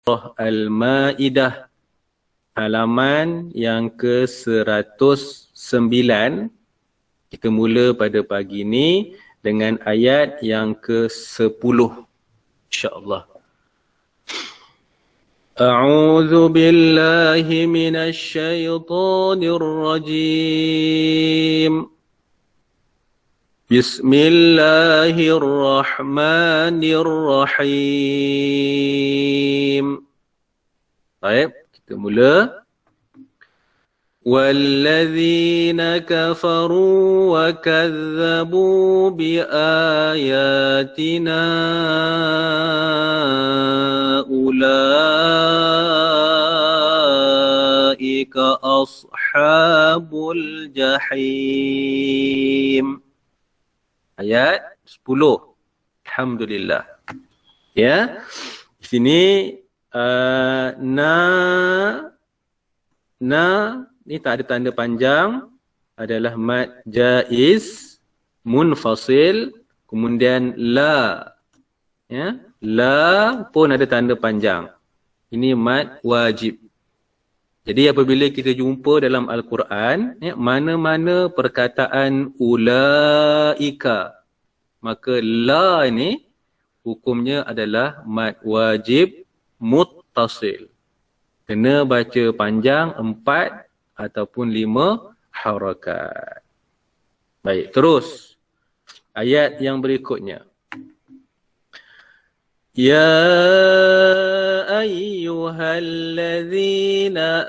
Surah Al-Ma'idah halaman yang ke-109. Kita mula pada pagi ini dengan ayat yang ke-10. InsyaAllah. A'udzu billahi minasy syaithanir rajim. Bismillahirrahmanirrahim. Baik, kita mula. وَالَّذِينَ كَفَرُوا وَكَذَّبُوا بِآيَاتِنَا أُولَئِكَ أَصْحَابُ الْجَحِيمِ. Ayat 10. Alhamdulillah. Ya. Di sini ni tak ada tanda panjang, adalah mad jaiz munfasil, kemudian la. Ya, la pun ada tanda panjang. Ini mad wajib. Jadi apabila kita jumpa dalam Al-Quran, ya, mana-mana perkataan ulaika, maka la ini hukumnya adalah mad wajib muttasil. Kena baca panjang 4 ataupun 5 harakat. Baik, terus ayat yang berikutnya. Ya ayyuhalladzina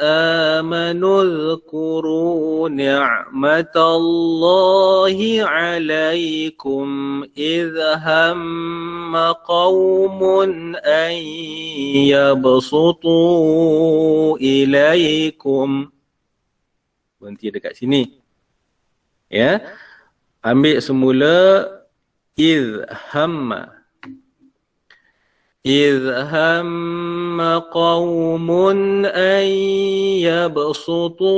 amanu dhkuru ni'matallahi 'alaikum idh hamma qaumun an yabsutu ilaikum. Berhenti dekat sini. Ya. Ambil semula idh hamma. إذ هم قوم أن يبسطوا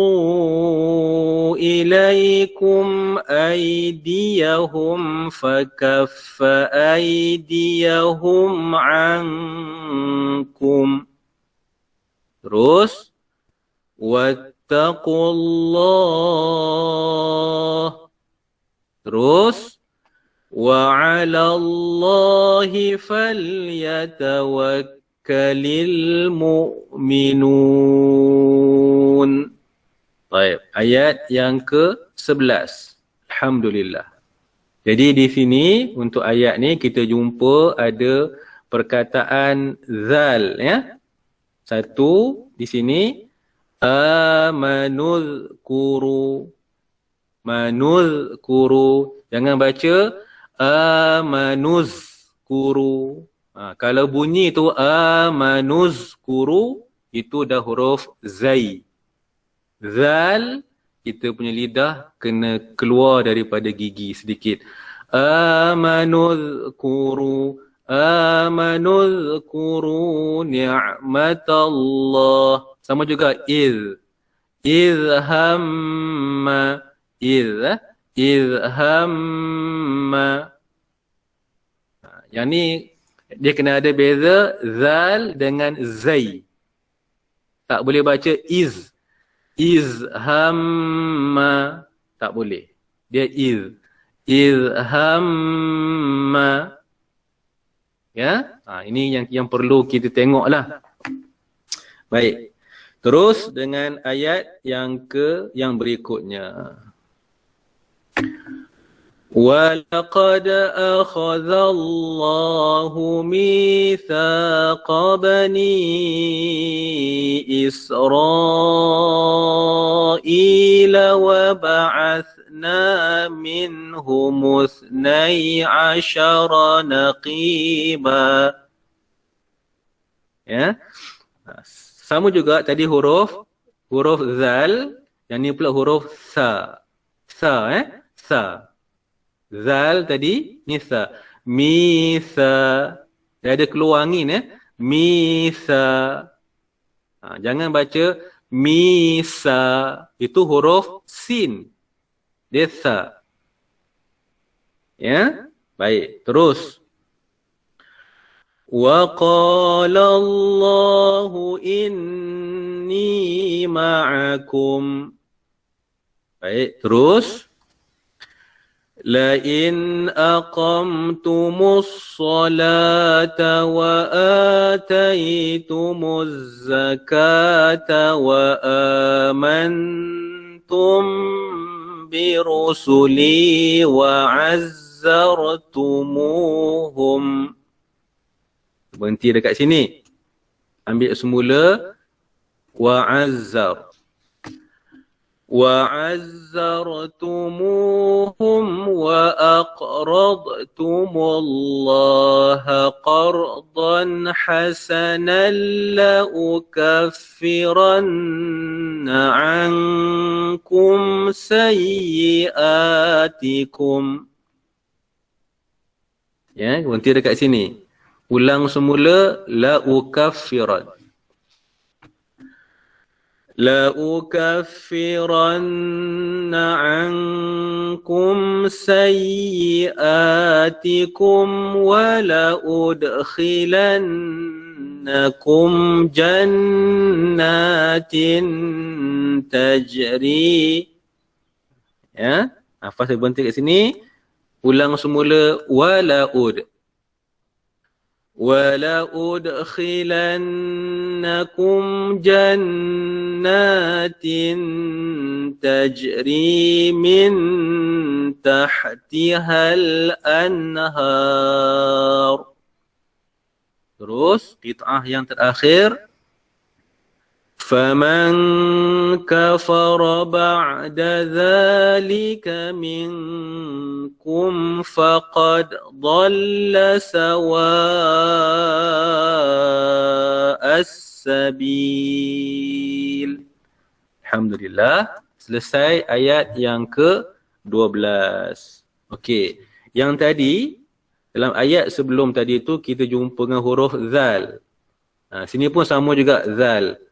إليكم أيديهم فكف أيديهم عنكم. Terus واتقوا الله. Terus وَعَلَى اللَّهِ فَلْيَتَوَكَّلِ الْمُؤْمِنُونَ. Baik, ayat yang ke-11. Alhamdulillah. Jadi di sini untuk ayat ni kita jumpa ada perkataan zal, ya. Satu di sini amanuzkuru. Manuzkuru. Jangan baca amanuzkuru. Kalau bunyi tu amanuzkuru, itu dah huruf zai. Zal, kita punya lidah kena keluar daripada gigi sedikit. Amanuzkuru. Amanuzkuru ni'matallah. Sama juga iz. Iz hamma. Iz hamma. Yang ni dia kena ada beza zal dengan zai. Tak boleh baca iz. Iz hamma. Tak boleh. Dia iz. Iz hamma. Ya, ini yang perlu kita tengoklah. Baik. Terus dengan ayat yang berikutnya. وَلَقَدْ أَخَذَ اللَّهُ مِيثَاقَ بَنِي إِسْرَائِيلَ وَبَعَثْنَا مِنْهُمُ 12 نَقِيبًا. Ya. Sama juga tadi huruf zal, yang ni pula huruf sa. Sa, sa. Zal tadi, ni sa. Misa. Dia ada keluar angin, Misa. Jangan baca misa. Itu huruf sin. Dia sa. Ya, baik. Terus. وقال الله إني معكم. Baik, terus. لئن أقمتم الصلاة وآتيتم الزكاة وآمنتم برسلي وعزرتموهم. Berhenti dekat sini. Ambil semula wa'azzar. وَعَزَّرْتُمُوهُمْ وَأَقْرَضْتُمُ اللَّهَ قَرْضًا حَسَنًا لَأُكَفِّرَنَّ عَنْكُمْ سَيِّئَاتِكُمْ. Ya, berhenti dekat sini. Ulang semula la'ukaffiran. لَأُكَفِّرَنَّ عَنْكُمْ سَيِّئَاتِكُمْ وَلَأُدْخِلَنَّكُمْ جَنَّاتٍ تَجْرِي. Ya, apa saya berhenti kat sini? Ulang semula وَلَأُدْخِلَنَّكُمْ جَنَّاتٍ تَجْرِي مِنْ تَحْتِهَا الْأَنْهَارُ. Terus, qit'ah yang terakhir. فَمَنْ كَفَرَ بَعْدَ ذَلِكَ مِنْكُمْ فَقَدْ ضَلَّ سَوَاءَ السَّبِيلِ. Alhamdulillah, selesai ayat yang ke-12. Okey, yang tadi, dalam ayat sebelum tadi tu kita jumpa dengan huruf zal. Sini pun sama juga zal.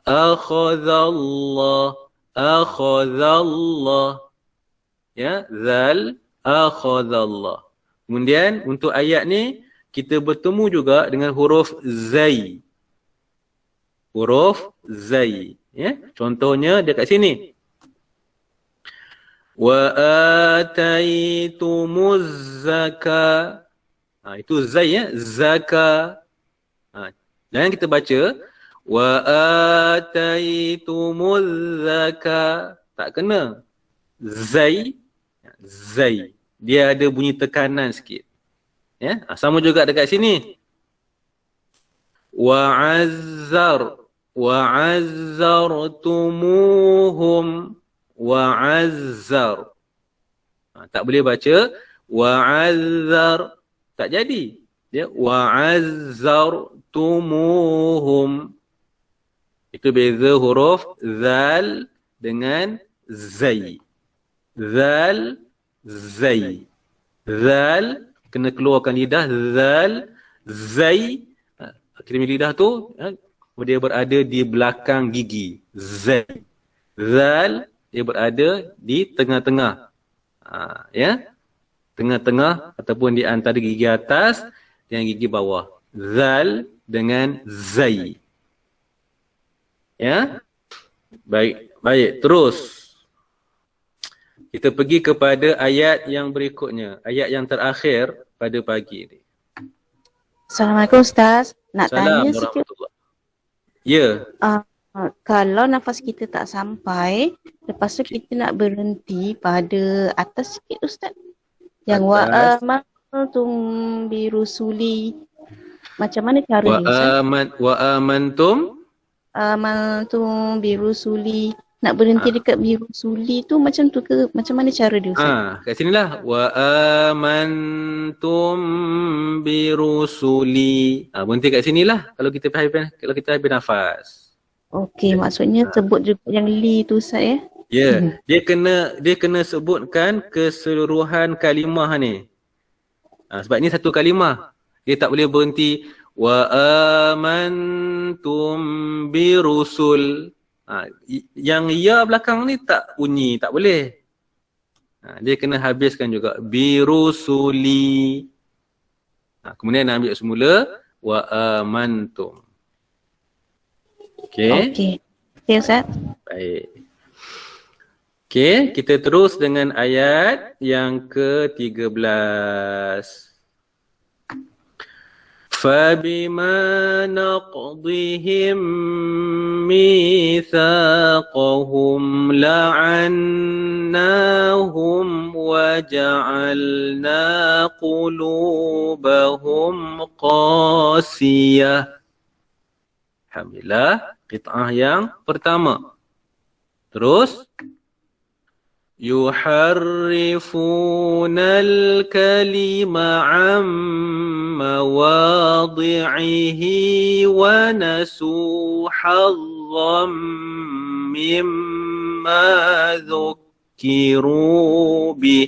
Akhadallah, akhadallah. Ya, zal, akhadallah. Kemudian untuk ayat ni kita bertemu juga dengan huruf zai. Huruf zai. Ya, contohnya dekat sini. Wa ataitumuz zakah. Itu zai ya, zakah. Dan kita baca wa ataitumuz zakah. Tak kena. Zai. Zai. Dia ada bunyi tekanan sikit. Ya, sama juga dekat sini. Wa'azzar. Wa'azzartumuhum. Wa'azzar. Tak boleh baca wa'azzar. Tak jadi. Dia wa'azzartumuhum. Itu beza huruf zal dengan zai. Zal, zai. Zal, kena keluarkan lidah. Zal, zai. Kirimin lidah tu, dia berada di belakang gigi. Zai. Zal, dia berada di tengah-tengah. Ya, tengah-tengah ataupun di antara gigi atas dan gigi bawah. Zal dengan zai. Ya, baik, baik. Terus kita pergi kepada ayat yang berikutnya, ayat yang terakhir pada pagi ini. Assalamualaikum Ustaz. Nak tanya sikit. Ya. Kalau nafas kita tak sampai, lepas tu kita nak berhenti pada atas sikit Ustaz. Yang wa'amantum birusuli. Macam mana cara ni Ustaz? Wa'amantum birusuli. Nak berhenti dekat birusuli tu macam tu ke? Macam mana cara dia Ustaz? Kat sinilah. Wa'amantum birusuli. Berhenti kat sinilah kalau kita habis nafas. Okey, maksudnya sebut juga yang li tu Ustaz ya? Ya, dia kena sebutkan keseluruhan kalimah ni. Sebab ni satu kalimah. Dia tak boleh berhenti wa amantum birusul. Yang ya belakang ni tak bunyi, tak boleh. Dia kena habiskan juga birusuli. Kemudian ambil semula wa amantum. Okey. Okey. Okey Ustaz. Baik. Okey, kita terus dengan ayat yang ke-13. فَبِمَا نَقْضِهِمْ مِيثَاقَهُمْ لَعَنَّاهُمْ وَجَعَلْنَا قُلُوبَهُمْ قَاسِيَةً. Alhamdulillah, qit'ah yang pertama. Terus يحرفون الكلم عن مواضعه ونسوا حظا مما ذكروا به.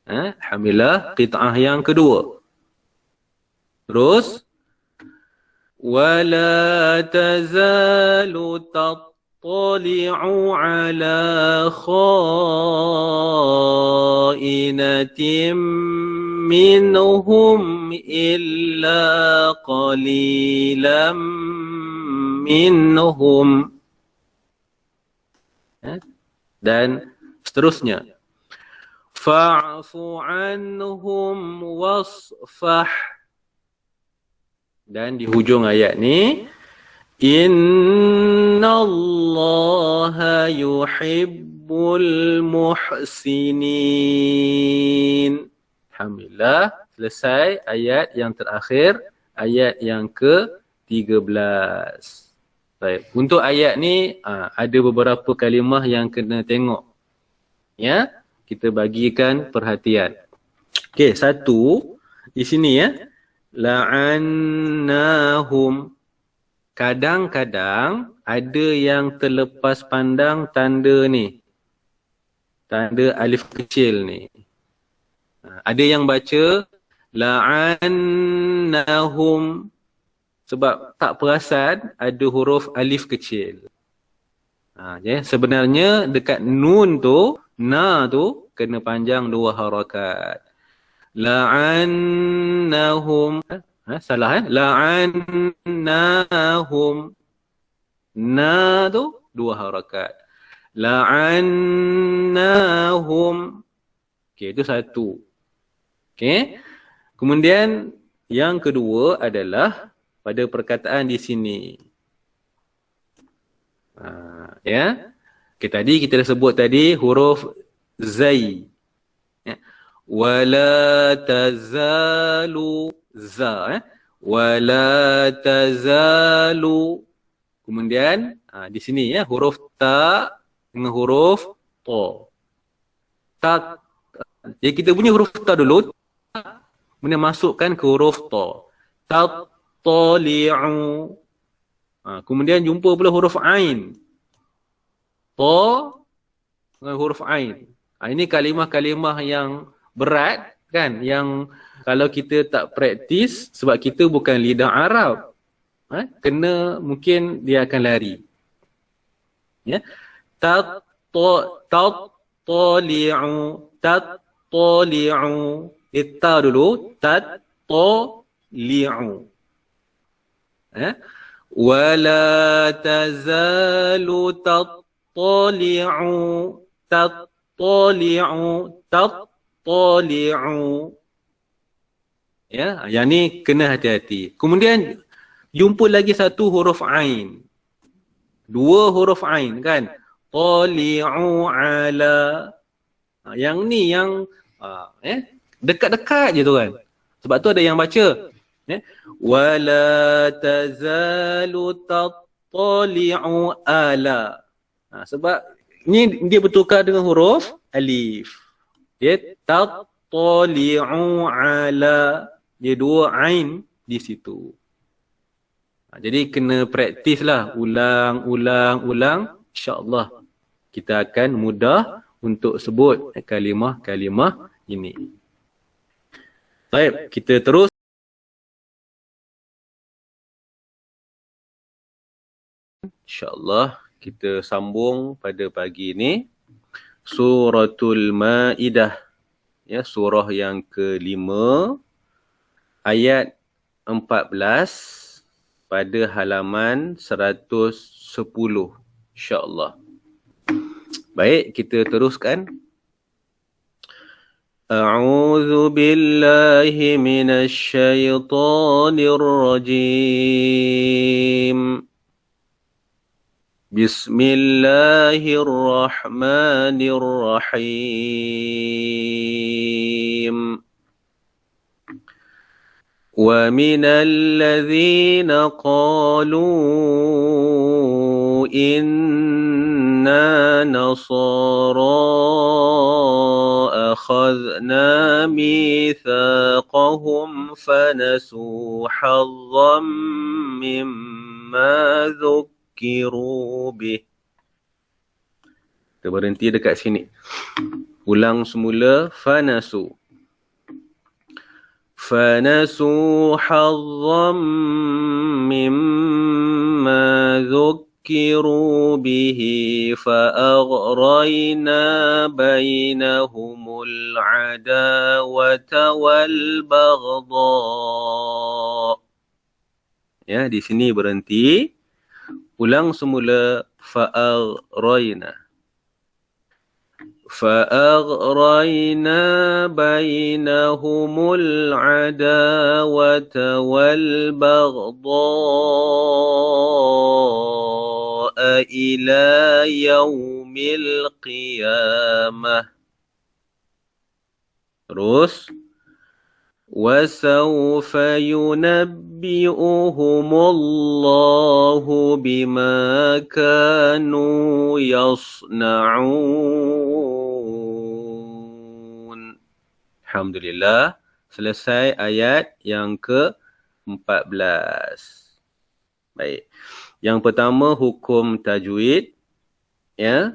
Alhamdulillah, qit'ah yang kedua. Terus ولا تزال تطلع على خائنة منهم إلا قليلا منهم. Dan seterusnya. Fa'fu anhum wasfah. Dan di hujung ayat ni, Innallaha yuhibbul muhsinin. Alhamdulillah, selesai ayat yang terakhir, ayat yang ke-13. Baik, untuk ayat ni ada beberapa kalimah yang kena tengok. Ya, kita bagikan perhatian. Okey, satu di sini ya. La'annahum. Kadang-kadang ada yang terlepas pandang tanda ni. Tanda alif kecil ni. Ada yang baca la'annahum sebab tak perasan ada huruf alif kecil. Sebenarnya dekat nun tu, na tu kena panjang 2 harakat. La'annahum. Salah La'annahum. Na tu 2 harakat. La'annahum. Okey, itu satu. Okey. Kemudian yang kedua adalah pada perkataan di sini. Ya. Okey, tadi kita dah sebut tadi huruf zai. Ya. Wala tazalu za, wala tazalu. Kemudian di sini ya huruf ta dengan huruf ta. Ta. Jadi kita punya huruf ta dulu, kemudian masukkan ke huruf ta. Tattali'u. Kemudian jumpa pula huruf ain. Ta dengan huruf ain. Ini kalimah-kalimah yang berat kan, yang kalau kita tak praktis sebab kita bukan lidah Arab, kena mungkin dia akan lari. Ya, tattali'u, tattali'u, ta dulu, tattali'u. Wala tazalu tattali'u, tattali'u, tattali'u. Ya, yang ni kena hati-hati. Kemudian jumpa lagi satu huruf ain. 2 huruf ain kan. Tali'u ala. Yang ni yang dekat-dekat je tu kan. Sebab tu ada yang baca. Wala tazalu tattali'u ala. Sebab ni dia bertukar dengan huruf alif. Dia tattali'u ala. Dia 2 ain di situ. Jadi kena praktis lah. Ulang. InsyaAllah kita akan mudah untuk sebut kalimah-kalimah ini. Baik, kita terus. InsyaAllah kita sambung pada pagi ini. Suratul Ma'idah. Ya, surah yang ke-5. ayat 14 pada halaman 110 insya-Allah. Baik, kita teruskan. A'udzu billahi minasy syaithanir rajim. Bismillahirrahmanirrahim. Wa minal ladzina qalu inna nasara akhadna mitsaqahum fanasu hazzam mimma dzukkiru bih. Kita berhenti dekat sini. Ulang semula. Fanasu hazzam mimma dzukkiru bihi fa'aghrayna bainahumul adawata wal baghdha. Ya, di sini berhenti. Ulang semula. فأغرينا بينهم العداوة والبغضاء إلى يوم القيامة. Terus. وسوف ينبئهم الله بما كانوا يصنعون. Alhamdulillah, selesai ayat yang ke-14. Baik. Yang pertama hukum tajwid, ya.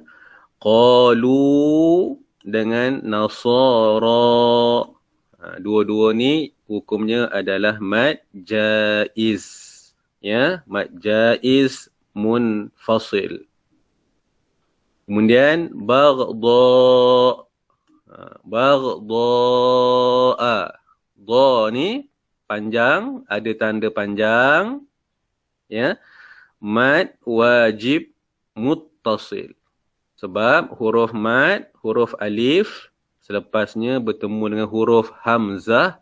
Qalu dengan nasara. Dua-dua ni hukumnya adalah mad jaiz. Ya, mad jaiz munfasil. Kemudian baghdha. Baghdha. Dha ni panjang, ada tanda panjang. Ya. Mad wajib muttasil. Sebab huruf mad, huruf alif selepasnya bertemu dengan huruf hamzah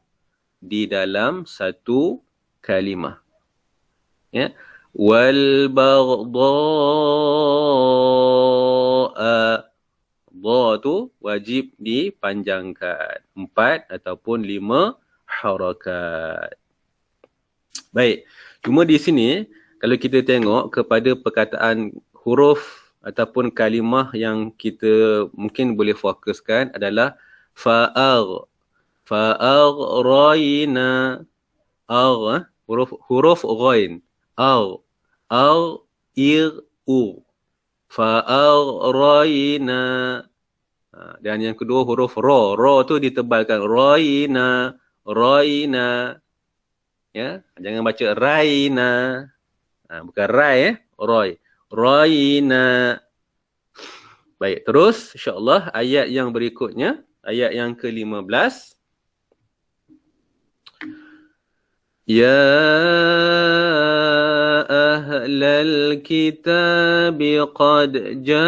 di dalam satu kalimah. Ya. Wal baghdha. Dha tu wajib dipanjangkan. 4 ataupun 5 harakat. Baik. Cuma di sini kalau kita tengok kepada perkataan huruf ataupun kalimah yang kita mungkin boleh fokuskan adalah fa'aghrayna. Huruf ghain. Fa'aghrayna. Dan yang kedua huruf ra. Ra tu ditebalkan. Rayna. Ya, jangan baca raina. Bukan rai, roy. Rayna. Baik, terus insya-Allah ayat yang berikutnya, ayat yang ke-15. Ya ahlal kitab qad ja'akum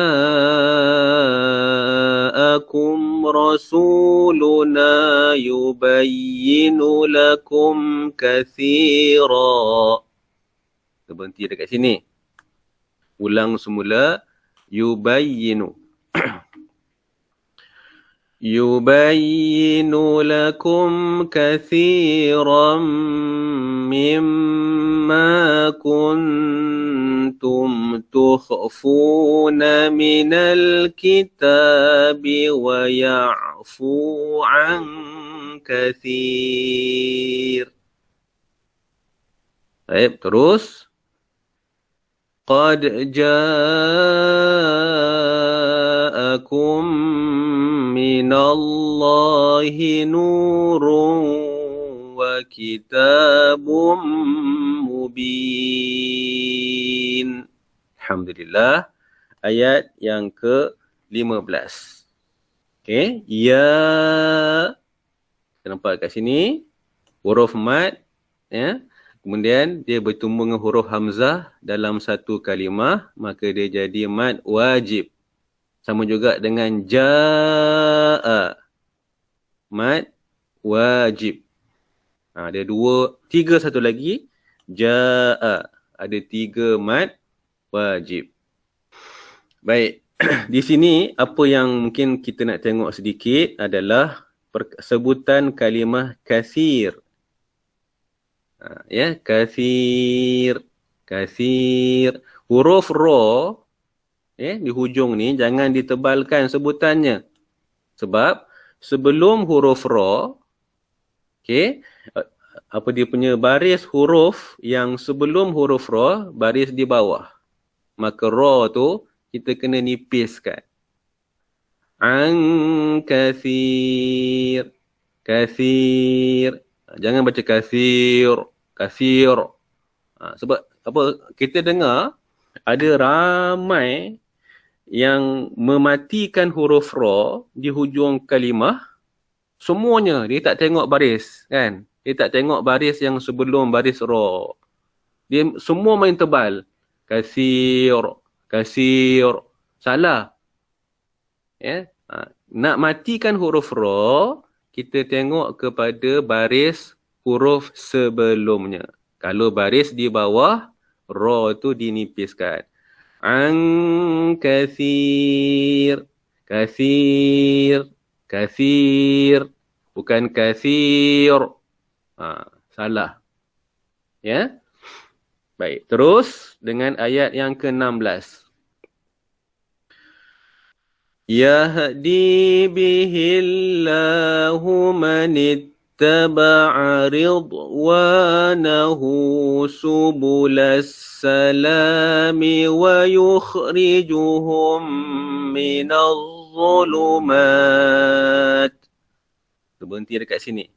rasuluna yubayyinu lakum katsira. Kita berhenti dekat sini. Ulang semula. Yubayyinu. Yubayyinu lakum kathiran mimma kuntum tukhfuna minal kitabi wa ya'fu an kathir. Baik, terus. Qad ja'akum minallahi nurun wa kitabum mubin. Alhamdulillah. Ayat yang ke-15. Okey. Ya. Kita nampak kat sini. huruf mad, ya. Kemudian dia bertemu dengan huruf hamzah dalam satu kalimah, maka dia jadi mad wajib. Sama juga dengan jaa, mad wajib. Ada tiga satu lagi, jaa. Ada 3 mad wajib. Baik, di sini apa yang mungkin kita nak tengok sedikit adalah sebutan kalimah kasir. Ya, kasir, kasir. Huruf ra di hujung ni jangan ditebalkan sebutannya. Sebab sebelum huruf ra, apa dia punya baris huruf yang sebelum huruf ra, baris di bawah. Maka ra tu kita kena nipiskan. An kasir, kasir. Jangan baca kasir, kasir. Sebab apa, kita dengar ada ramai yang mematikan huruf ra di hujung kalimah. Semuanya dia tak tengok baris, kan? Dia tak tengok baris yang sebelum baris ra. Dia semua main tebal. Kasir, kasir. Salah. Ya. Nak matikan huruf ra, kita tengok kepada baris huruf sebelumnya. Kalau baris di bawah, ra tu dinipiskan. An kasir, kasir, kasir. Bukan kasir. Salah. Ya. Baik, terus dengan ayat yang ke-16. Yahdi bihillahu man ittaba'a ridwanahu subulas salami wa yukhrijuhum minadh dhulumat. Berhenti dekat sini.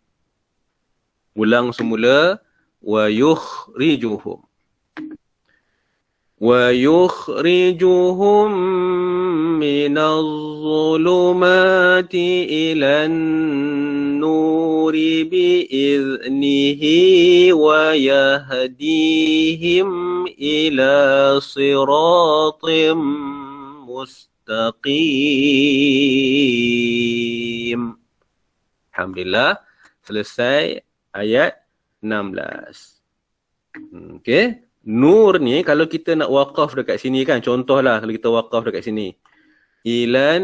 Ulang semula. Wa yukhrijuhum. وَيُخْرِجُهُمْ مِنَ الظُّلُمَاتِ إِلَى النُّورِ بِإِذْنِهِ وَيَهْدِيهِمْ إِلَى صِرَاطٍ مُسْتَقِيمٍ. Alhamdulillah, selesai ayat 16. Okey. Nur ni kalau kita nak waqaf dekat sini kan, contohlah kalau kita waqaf dekat sini. Ilan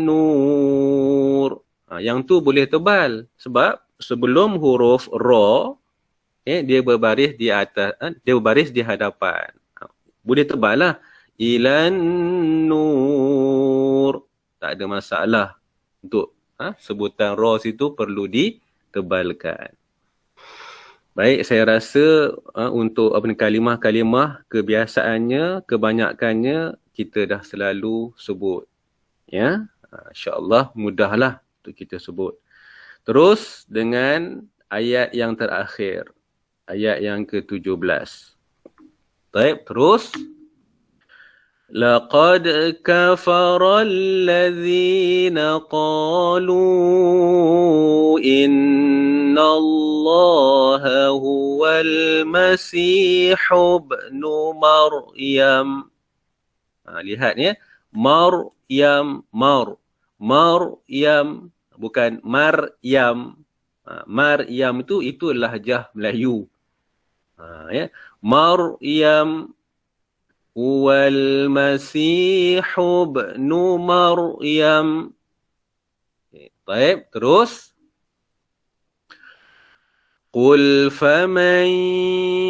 nur. Yang tu boleh tebal sebab sebelum huruf ra dia berbaris di atas, dia berbaris di hadapan. Boleh tebal lah. Ilan nur. Tak ada masalah untuk sebutan ra situ perlu ditebalkan. Baik, saya rasa untuk kalimah-kalimah kebiasaannya, kebanyakannya kita dah selalu sebut. Ya, insya-Allah mudahlah untuk kita sebut. Terus dengan ayat yang terakhir, ayat yang ke-17. Baik, terus. لقد كفر الذين قالوا إن الله هو المسيح ابن مريم. Lihat ya, Maryam, Maryam, bukan Maryam. Maryam itu lahjah Melayu. Ya, Maryam huwal masihu ibnu Maryam. Baik, terus. Qul faman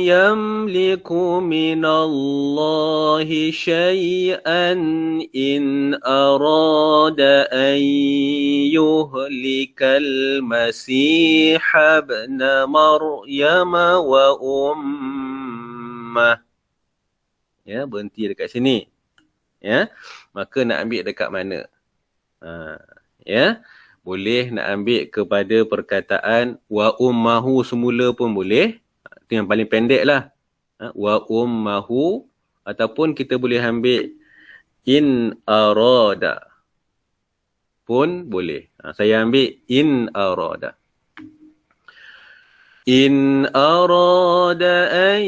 yamliku minallahi syai'an in arada an yuhlikal masiha ibna Maryam wa ummah. Ya, berhenti dekat sini. Ya, maka nak ambil dekat mana? Ya, boleh nak ambil kepada perkataan wa ummahu semula pun boleh. Itu yang paling pendek lah. Wa ummahu, ataupun kita boleh ambil in arada pun boleh. Saya ambil in arada. إن أراد أن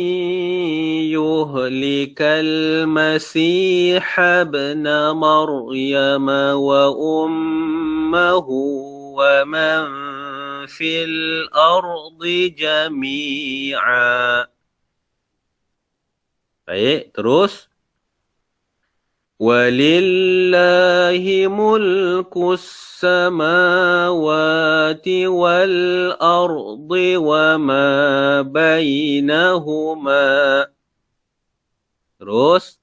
يهلك المسيح ابن مريم وأمه ومن في الأرض جميعا. Baik, terus. وَلِلَّهِ مُلْكُ السَّمَاوَاتِ وَالْأَرْضِ وَمَا بَيْنَهُمَا. Terus.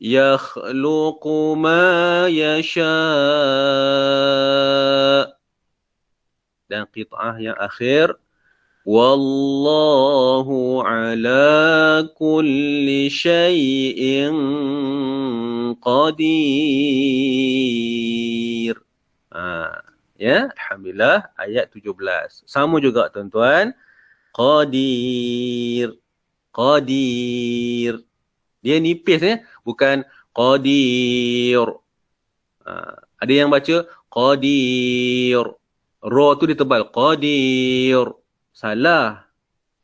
يَخْلُقُ مَا يَشَاءُ. Dan qit'ah yang akhir. Wallahu ala kulli syai'in qadir. Ya, alhamdulillah ayat 17. Sama juga tuan-tuan. Qadir. Qadir. Dia nipis ya, bukan qadir. Ada yang baca qadir. Ra tu dia tebal. Qadir. Salah.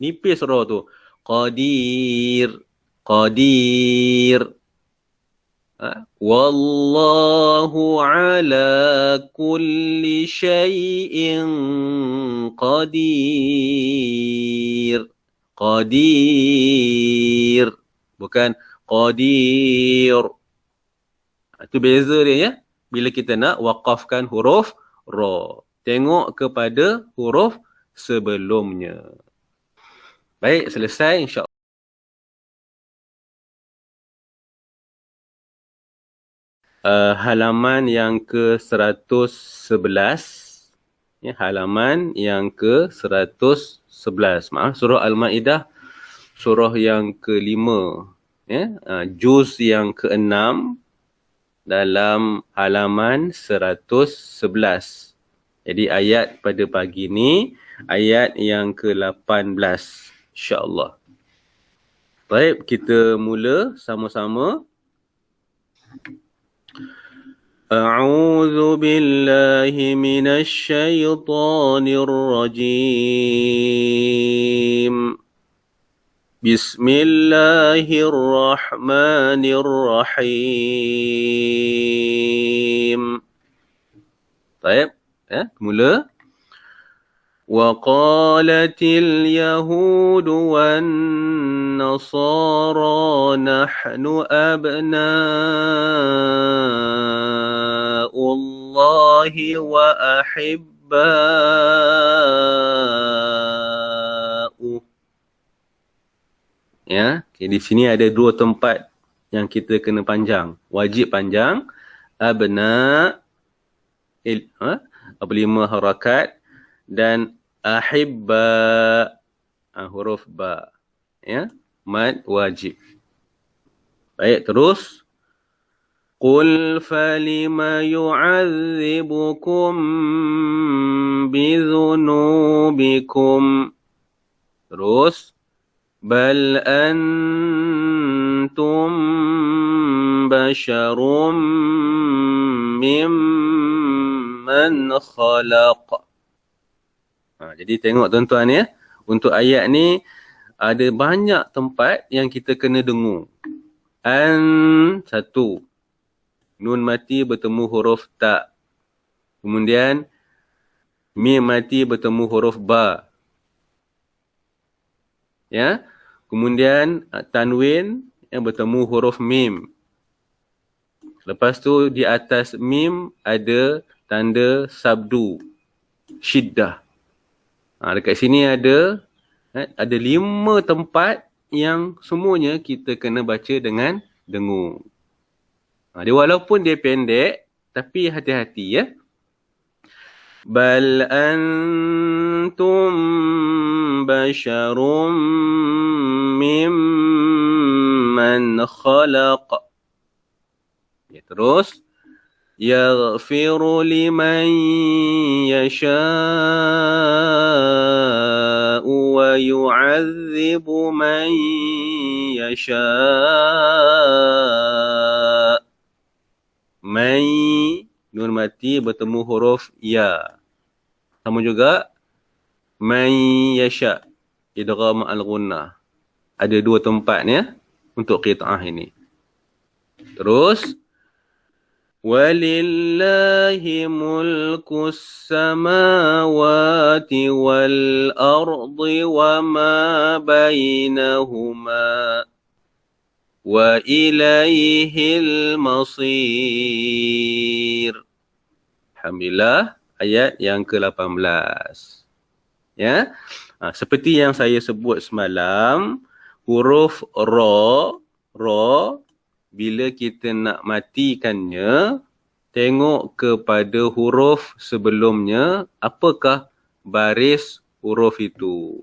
Nipis ra tu. Qadir. Qadir. Wallahu ala kulli syai'in qadir. Qadir. Bukan qadir. Itu beza dia ya. Bila kita nak waqafkan huruf ra. Tengok kepada huruf sebelumnya. Baik, selesai insya-Allah. Halaman yang ke-111. Ya, halaman yang ke-111. Maaf, surah Al-Maidah surah yang ke-5. Ya, juz yang ke-6 dalam halaman 111. Jadi ayat pada pagi ni ayat yang ke-18 insya-Allah. Baik, kita mula sama-sama. A'udzu billahi minasy syaithanir rajim. Bismillahirrahmanirrahim. Baik, ya, mula. وقالت اليهود والنصارى نحن أبناء الله وأحباؤه. Ya, okay, di sini ada dua tempat yang kita kena panjang. Wajib panjang. Abna, lima harakat. Dan ahibba, huruf ba. Ya, mad wajib. Baik, terus. Qul falima yu'adzibukum bidhunubikum. Terus. Bal antum basyarum mimman khalaq. Jadi tengok tuan-tuan ya. Untuk ayat ni ada banyak tempat yang kita kena dengung. Satu. Nun mati bertemu huruf ta. Kemudian mim mati bertemu huruf ba. Ya. Kemudian tanwin yang bertemu huruf mim. Lepas tu di atas mim ada tanda sabdu. Syiddah. Dekat sini ada 5 tempat yang semuanya kita kena baca dengan dengung. Dia walaupun dia pendek, tapi hati-hati ya. Bal antum basyarum mimman khalaq. Ya, terus. Yaghfiru liman yasha'u wa yu'adzibu man yasha'. Man, nun mati bertemu huruf ya. Sama juga man yasha. Idgham al-ghunnah. Ada dua tempat ya untuk qita'ah ini. Terus walillahi mulkus samawati wal ardi wa ma bainahuma wa ilaihil masir. Alhamdulillah, ayat yang ke-18. Ya. Seperti yang saya sebut semalam, huruf ra bila kita nak matikannya, tengok kepada huruf sebelumnya, apakah baris huruf itu.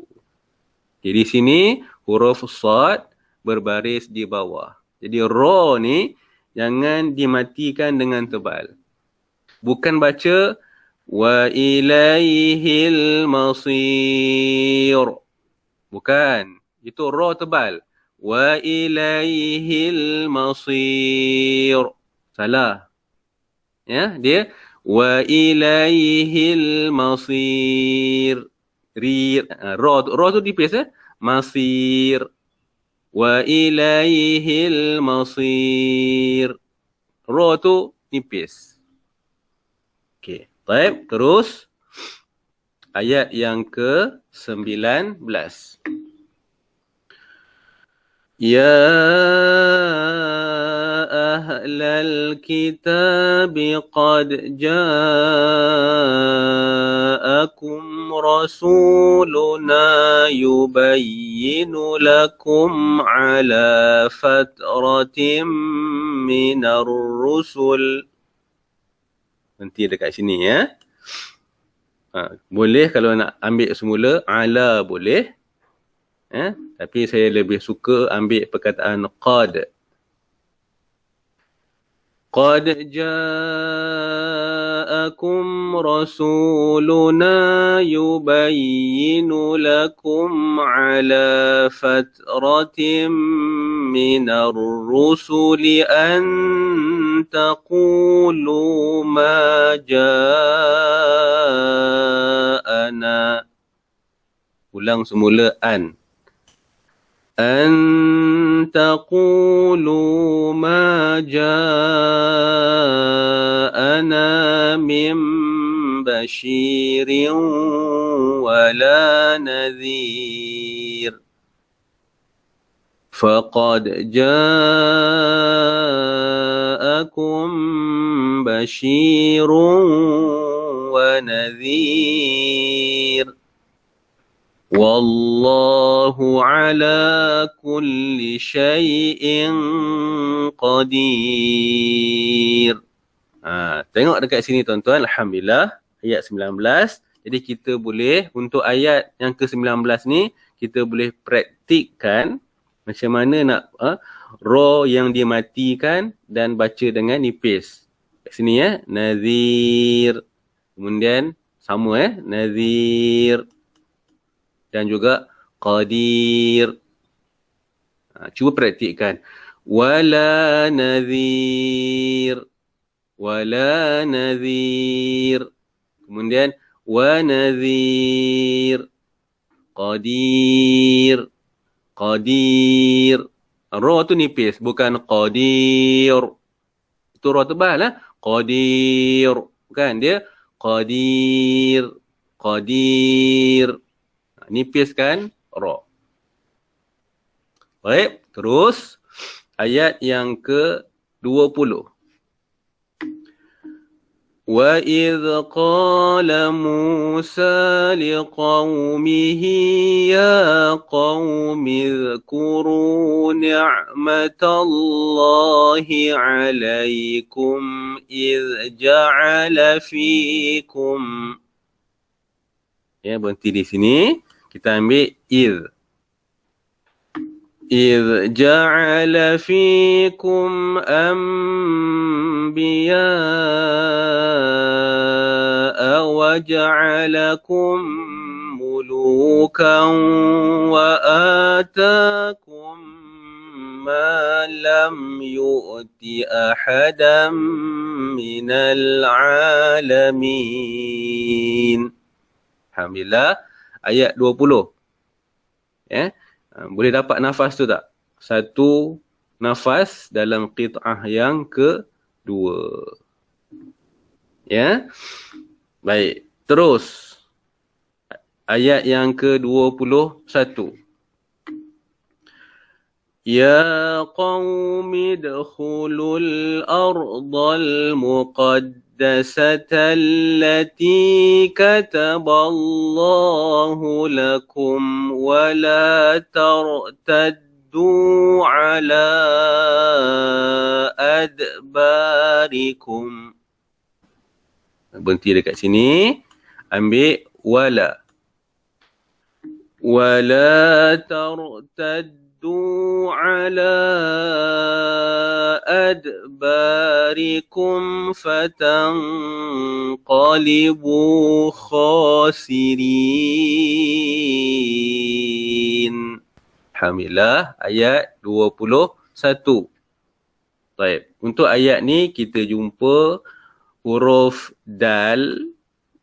Jadi di sini huruf sad berbaris di bawah. Jadi ra ni jangan dimatikan dengan tebal. Bukan baca wa ilaihil masir. Bukan. Itu ra tebal. Wa ilaihil masir. Salah. Ya, dia wa ilaihil masir. Ra tu dipis masir. Wa ilaihil masir. Ra tu nipis. Okey, baik, terus ayat yang ke-19. Ya ahlal kitab qad ja'akum rasuluna yubayyinu lakum ala fatratin minar rusul. Nanti dekat sini ya. Boleh kalau nak ambil semula ala boleh. Tapi saya lebih suka ambil perkataan qad. Qad ja'akum rasuluna yubayyinu lakum ala fatratin minar rusuli an taqulu ma ja'ana. Ulang semula an. An taqulu ma ja'ana min bashirin wala nadhir. Faqad ja'akum bashirun wa nadhir. Wallahu ala kulli syai'in qadir. Tengok dekat sini tuan-tuan, alhamdulillah ayat 19. Jadi kita boleh untuk ayat yang ke-19 ni kita boleh praktikkan macam mana nak ra yang dimatikan dan baca dengan nipis. Kat sini nazir. Kemudian sama nazir. Dan juga qadir. Cuba praktikkan. Wala nadhir. Wala nadhir. Kemudian wa nadhir. Qadir. Qadir. Ra tu nipis, bukan qadir. Itu ra tebal Qadir. Bukan dia qadir. Qadir. Nipis kan ra. Baik, terus ayat yang ke-20. Wa idh qala Musa liqaumihi ya qaumi dhkuru ni'matallahi 'alaikum idh ja'ala fikum. Ya, berhenti di sini. Kita ambil idh. Idh ja'ala fikum anbiya'a wa ja'alakum mulukan wa atakum ma lam yu'ti ahadan minal alamin. Alhamdulillah. ayat 20. Ya. Boleh dapat nafas tu tak? Satu nafas dalam qit'ah yang kedua. Ya. Baik. Terus ayat yang ke-21. Ya qaumi dkhulul ardal muqaddasata allati kataballahu lakum wa la tartaddu ala adbarikum. Berhenti dekat sini. Ambil wala. Wala tartaddu ala adbarikum fatanqalibu khasirin. Alhamdulillah, ayat 21. Baik, untuk ayat ni kita jumpa huruf dal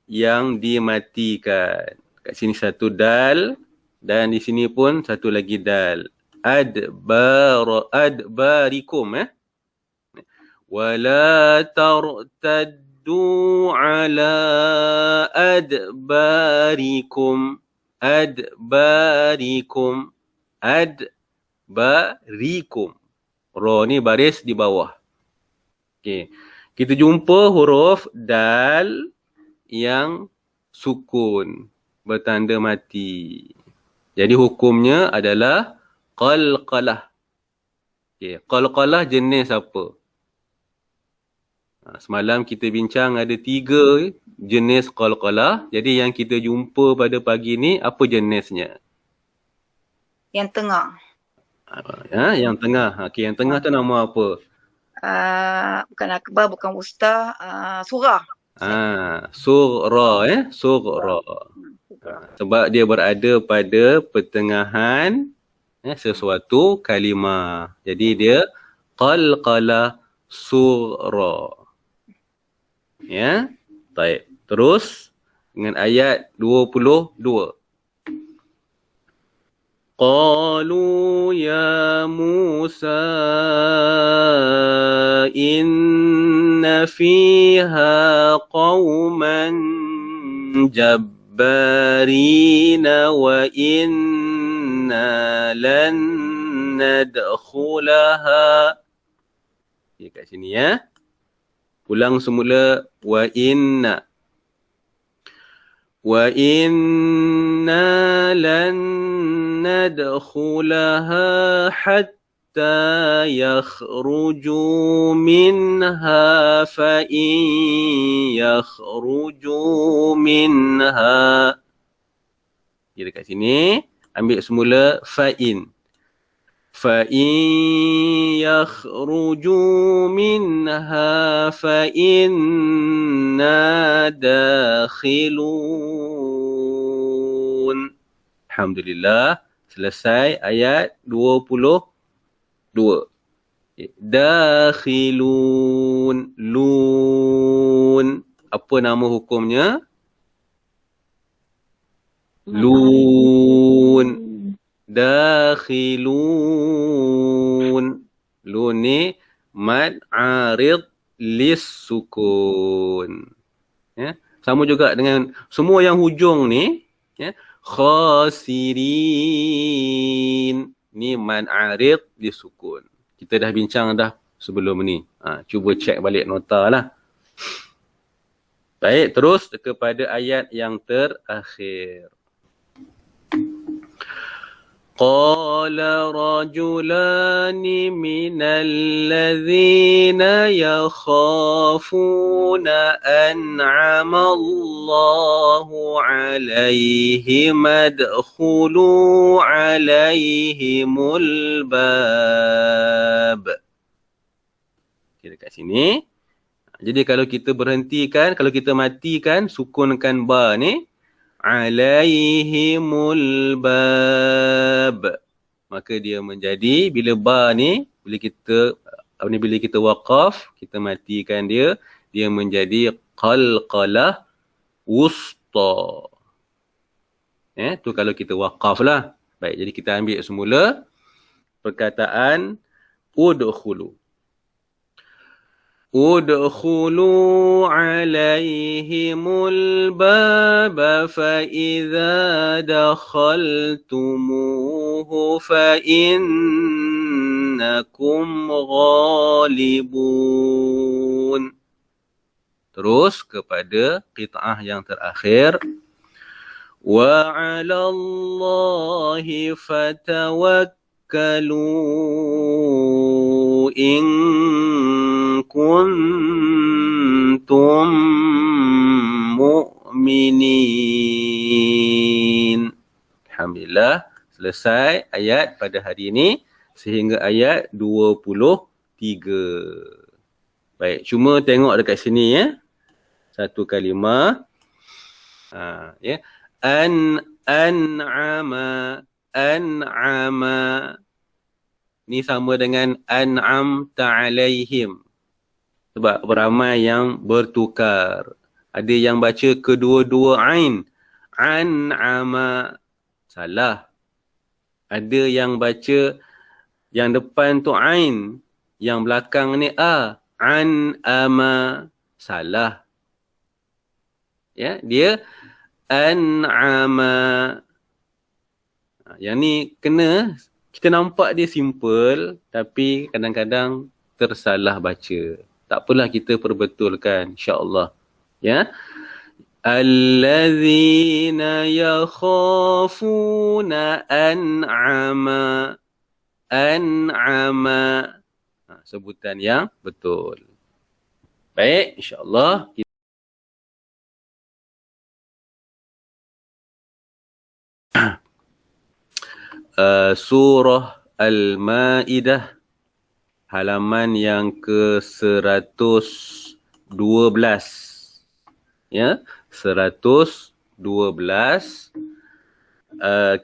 yang dimatikan. Kat sini satu dal dan di sini pun satu lagi dal. Adbarikum wala tartaddu ala adbarikum. Adbarikum. Adbarikum. Ra ni baris di bawah. Okey. Kita jumpa huruf dal yang sukun, bertanda mati. Jadi hukumnya adalah qalqalah. Okey, qalqalah jenis apa? Semalam kita bincang ada 3 jenis qalqalah. Jadi yang kita jumpa pada pagi ni apa jenisnya? Yang tengah. Yang tengah. Okey, yang tengah tu nama apa? Bukan akbar, bukan wusta, surah. Surah surah. Sebab dia berada pada pertengahan sesuatu kalimah. Jadi dia qalqalah surah. Ya. Baik. Terus dengan ayat 22. Qalu ya Musa inna fiha qauman jabbarina wa inna lan nadkhulaha. Okay, kat sini ya. Ulang semula wa inna. Wa inna lan nadkhulaha hatta yakhruju minha fa in yakhruju minha. Dia dekat sini ambil semula fa in. Fa in yakhruju minha fa inna dakhilun. Alhamdulillah, selesai ayat 22. Dakhilun, lun. Apa nama hukumnya? Lun. Dakhilun. Lun ni mad arid lis sukun. Ya, sama juga dengan semua yang hujung ni, ya. Khasirin. Ni man arid disukun. Kita dah bincang dah sebelum ni. Cuba cek balik nota lah. Baik, terus kepada ayat yang terakhir. Qala rajulani minal ladzina yakhafuna an'ama Allahu alaihim adkhulu alaihimul bab. Okay, dekat sini. Jadi kalau kita berhentikan, kalau kita matikan, sukunkan ba ni, alaihimul bab, maka dia menjadi bila ba ni bila kita waqaf, kita matikan dia menjadi qalqalah wusta. Tu kalau kita waqaf lah. Baik, jadi kita ambil semula perkataan udkhulu. Udkhulu alaihimul baba fa idza dakhaltumuhu fa innakum ghalibun. Terus kepada qit'ah yang terakhir. Wa 'alallahi fatawakkalu in kuntum mu'minin. Alhamdulillah, selesai ayat pada hari ini sehingga ayat 23. Baik, cuma tengok dekat sini ya. Satu kalimah. Ya. An'ama. Ni sama dengan an'amta alaihim. Sebab ramai yang bertukar. Ada yang baca kedua-dua ain. An'ama. Salah. Ada yang baca yang depan tu ain. Yang belakang ni a. An'ama. Salah. Ya, dia an'ama. Yang ni kena, kita nampak dia simple tapi kadang-kadang tersalah baca. Tak apalah, kita perbetulkan insya-Allah. Ya. Allazina yakhafuna an'ama. Sebutan yang betul. Baik, insya-Allah. Surah Al-Ma'idah halaman yang ke-112. Ya, 112.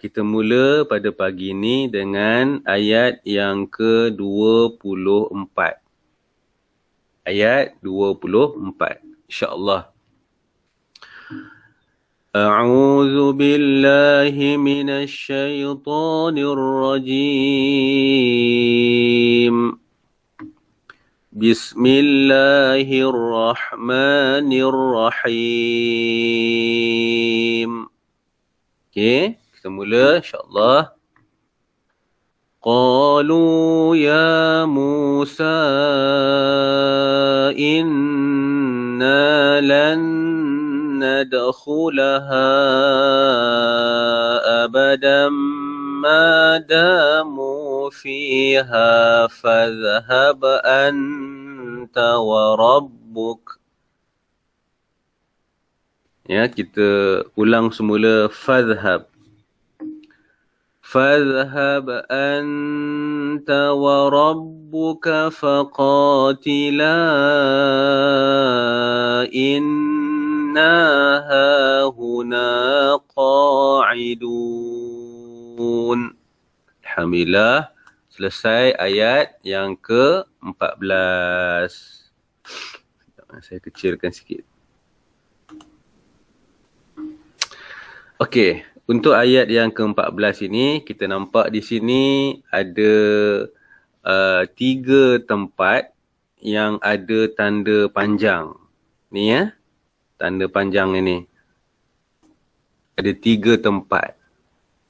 Kita mula pada pagi ini dengan ayat yang ke-24. Ayat 24. InsyaAllah. أعوذ بالله من الشيطان الرجيم بسم الله الرحمن الرحيم. Okay, kita mula insyaAllah. قالوا يا موسى إنا لن ندخلها أبدا ما داموا فيها فاذهب أنت وربك. Ya, kita ulang semula fadhhab. فاذهب أنت وربك فقاتلا إنا هاهنا قاعدون. Alhamdulillah, selesai ayat yang ke-14. Saya kecilkan sikit. Okey. Untuk ayat yang ke-14 ini, kita nampak di sini ada 3 tempat yang ada tanda panjang. Ni ya, tanda panjang ini. Ada 3 tempat.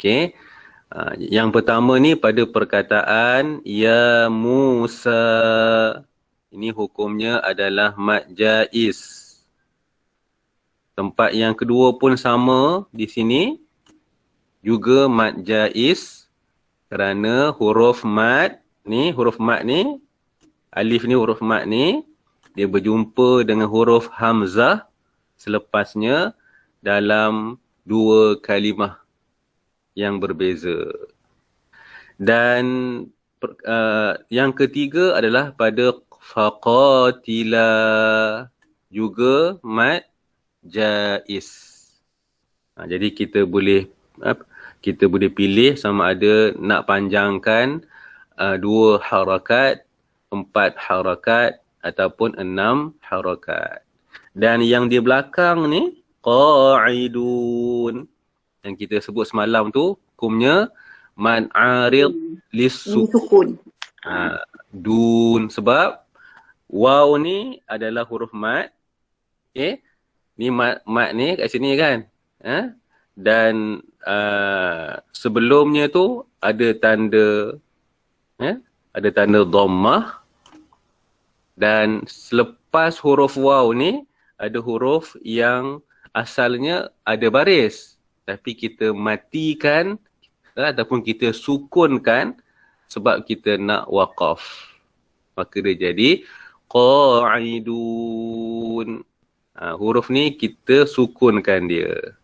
Okey. Yang pertama ni pada perkataan Ya Musa. Ini hukumnya adalah mad jaiz. Tempat yang kedua pun sama di sini. Juga mad jaiz kerana huruf mad ni, alif ni, huruf mad ni dia berjumpa dengan huruf hamzah selepasnya dalam 2 kalimah yang berbeza. Dan yang ketiga adalah pada faqatila, juga mad jaiz. Jadi kita boleh pilih sama ada nak panjangkan 2 harakat, 4 harakat ataupun 6 harakat. Dan yang di belakang ni qa'idun. yang kita sebut semalam tu, hukumnya mad arid Ini lisukun. sukun. Dun, sebab waw ni adalah huruf mad. Okay. Ni mad ni kat sini kan. Dan sebelumnya tu ada tanda dhammah, dan selepas huruf waw ni ada huruf yang asalnya ada baris tapi kita matikan ataupun kita sukunkan sebab kita nak waqaf. Maka dia jadi qa'idun. Huruf ni kita sukunkan dia.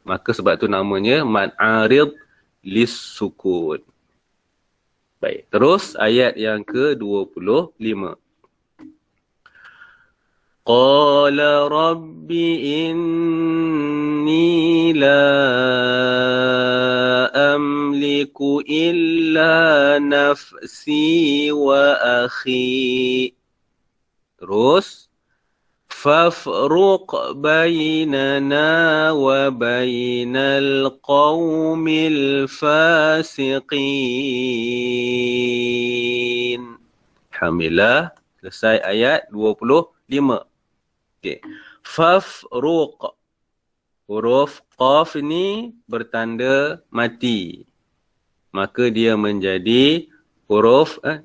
Maka sebab tu namanya mad arid lis sukun. Baik, terus ayat yang ke-25. Qala rabbi inni la amliku illa nafsi wa akhi. Terus fafruq bainana wa bainal qawmil fasiqin. Alhamdulillah, selesai ayat 25. Okay. Fafruq. Huruf qaf ni bertanda mati. Maka dia menjadi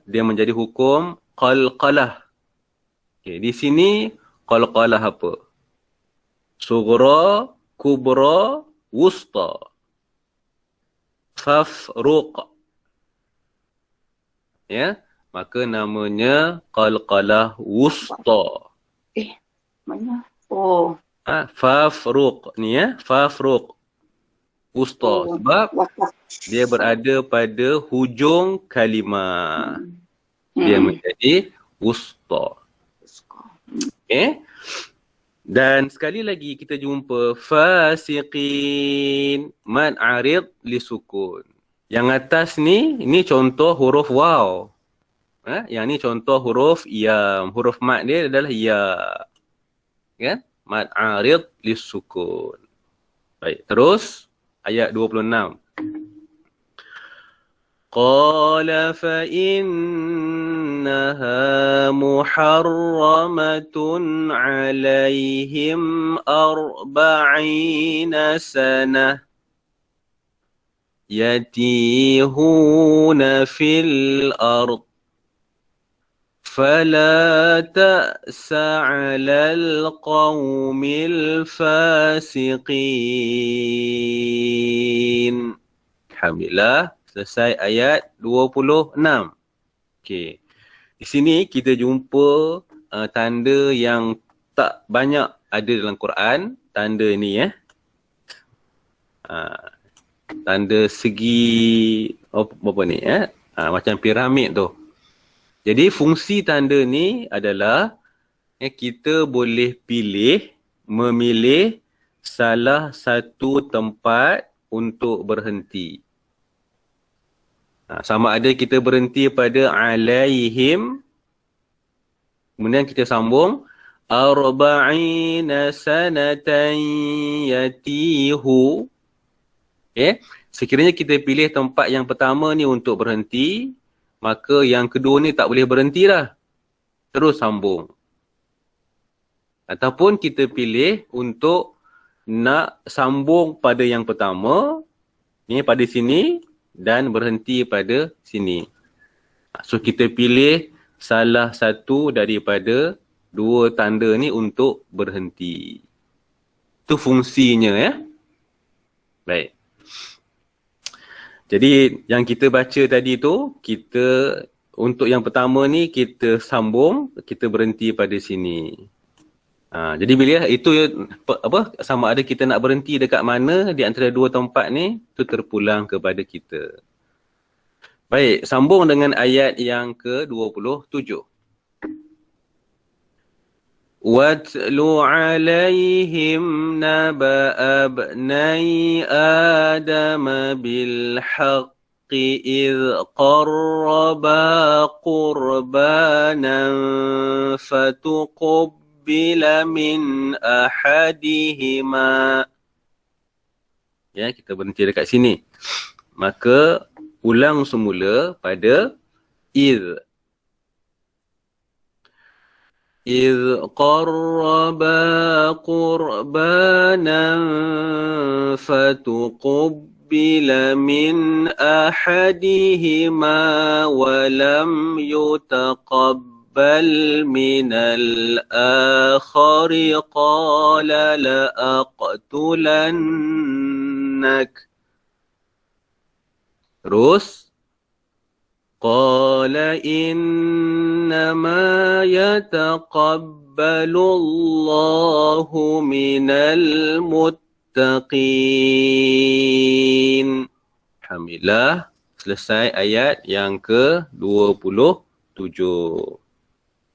dia menjadi hukum qalqalah. Okay. Di sini qalqalah apa? Sughra, kubra, wusta. Fafruq. Ya, maka namanya qalqalah wusta. Mana? Oh. Fafruq ni ya, fafruq. Wusta. Sebab dia berada pada hujung kalimah. Dia menjadi wusta. Okay. Dan sekali lagi kita jumpa fasiqin, mad arid li sukun. Yang atas ni contoh huruf waw. Yang ni contoh huruf ya. Huruf mad dia adalah ya. Kan? Mad arid li sukun. Baik, terus ayat 26. Qala fa innaha muharramatun alaihim 40 sanah yatihuna fil ard fala ta'sa 'alal qawmil fasiqin. Alhamdulillah, selesai ayat 26. Okey. Di sini kita jumpa tanda yang tak banyak ada dalam Quran. Tanda ni tanda segi apa ni macam piramid tu. Jadi fungsi tanda ni adalah kita boleh memilih salah satu tempat untuk berhenti. Sama ada kita berhenti pada alaihim, kemudian kita sambung 40 sanatan yatihu. Sekiranya kita pilih tempat yang pertama ni untuk berhenti, maka yang kedua ni tak boleh berhenti lah. Terus sambung. Ataupun kita pilih untuk nak sambung pada yang pertama, ni pada sini, dan berhenti pada sini. So kita pilih salah satu daripada dua tanda ni untuk berhenti. Itu fungsinya Baik. Jadi yang kita baca tadi tu, kita untuk yang pertama ni kita sambung, kita berhenti pada sini. Jadi bila itu sama ada kita nak berhenti dekat mana di antara dua tempat ni, itu terpulang kepada kita. Baik, sambung dengan ayat yang ke-27. وَاتْلُ عَلَيْهِمْ نَبَأَ ابْنَيْ آدَمَ بِالْحَقِّ إِذْ قَرَّبَا قُرْبَانًا فَتُقُبِّلَ مِنْ أَحَدِهِمَا Ya, kita berhenti dekat sini. Maka ulang semula pada idh. إذ قربا قربانا فتقبل من أحدهما ولم يتقبل من الآخر قال لأقتلنك. Terus قال إنما يتقبل الله من المتقين. Alhamdulillah, selesai ayat yang ke-27.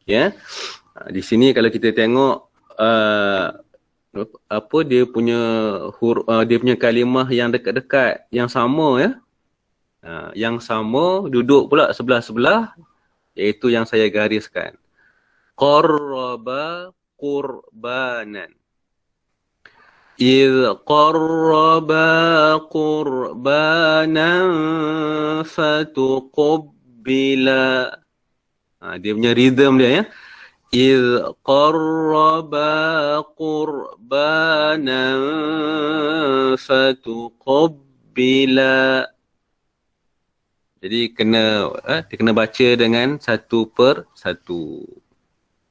Ya. Di sini kalau kita tengok apa dia punya dia punya kalimah yang dekat-dekat, yang sama ya. Yang sama duduk pula sebelah-sebelah, iaitu yang saya gariskan. Qarraba qurbanan. إذ قربا قربانا فتقبل. Dia punya rhythm dia ya. إذ قربا قربانا فتقبل. Jadi dia kena baca dengan satu per satu.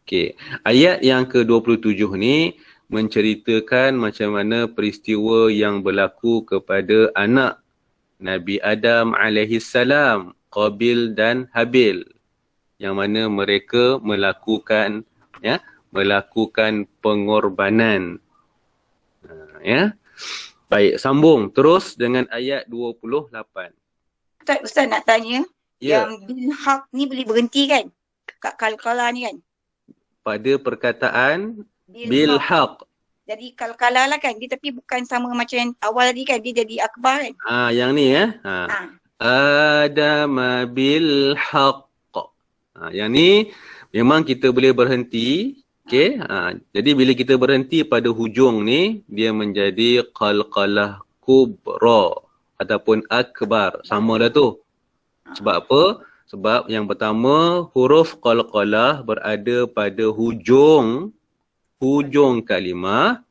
Okey. Ayat yang ke-27 ni menceritakan macam mana peristiwa yang berlaku kepada anak Nabi Adam alaihissalam, Qabil dan Habil, yang mana mereka melakukan pengorbanan. Ya. Baik, sambung terus dengan ayat 28. Ustaz nak tanya, Ya. yang bil haq ni boleh berhenti kan? Kat kalkala ni kan? Pada perkataan bil haq. Jadi kalkala lah kan? Dia tapi bukan sama macam yang awal tadi kan? Dia jadi akbar kan? Yang ni ya. Adam bil haq. Yang ni memang kita boleh berhenti. Okey. Jadi bila kita berhenti pada hujung ni, dia menjadi qalqalah kubra ataupun akbar. Sama dah tu. Sebab apa? Sebab yang pertama, huruf qalqalah berada pada hujung kalimah.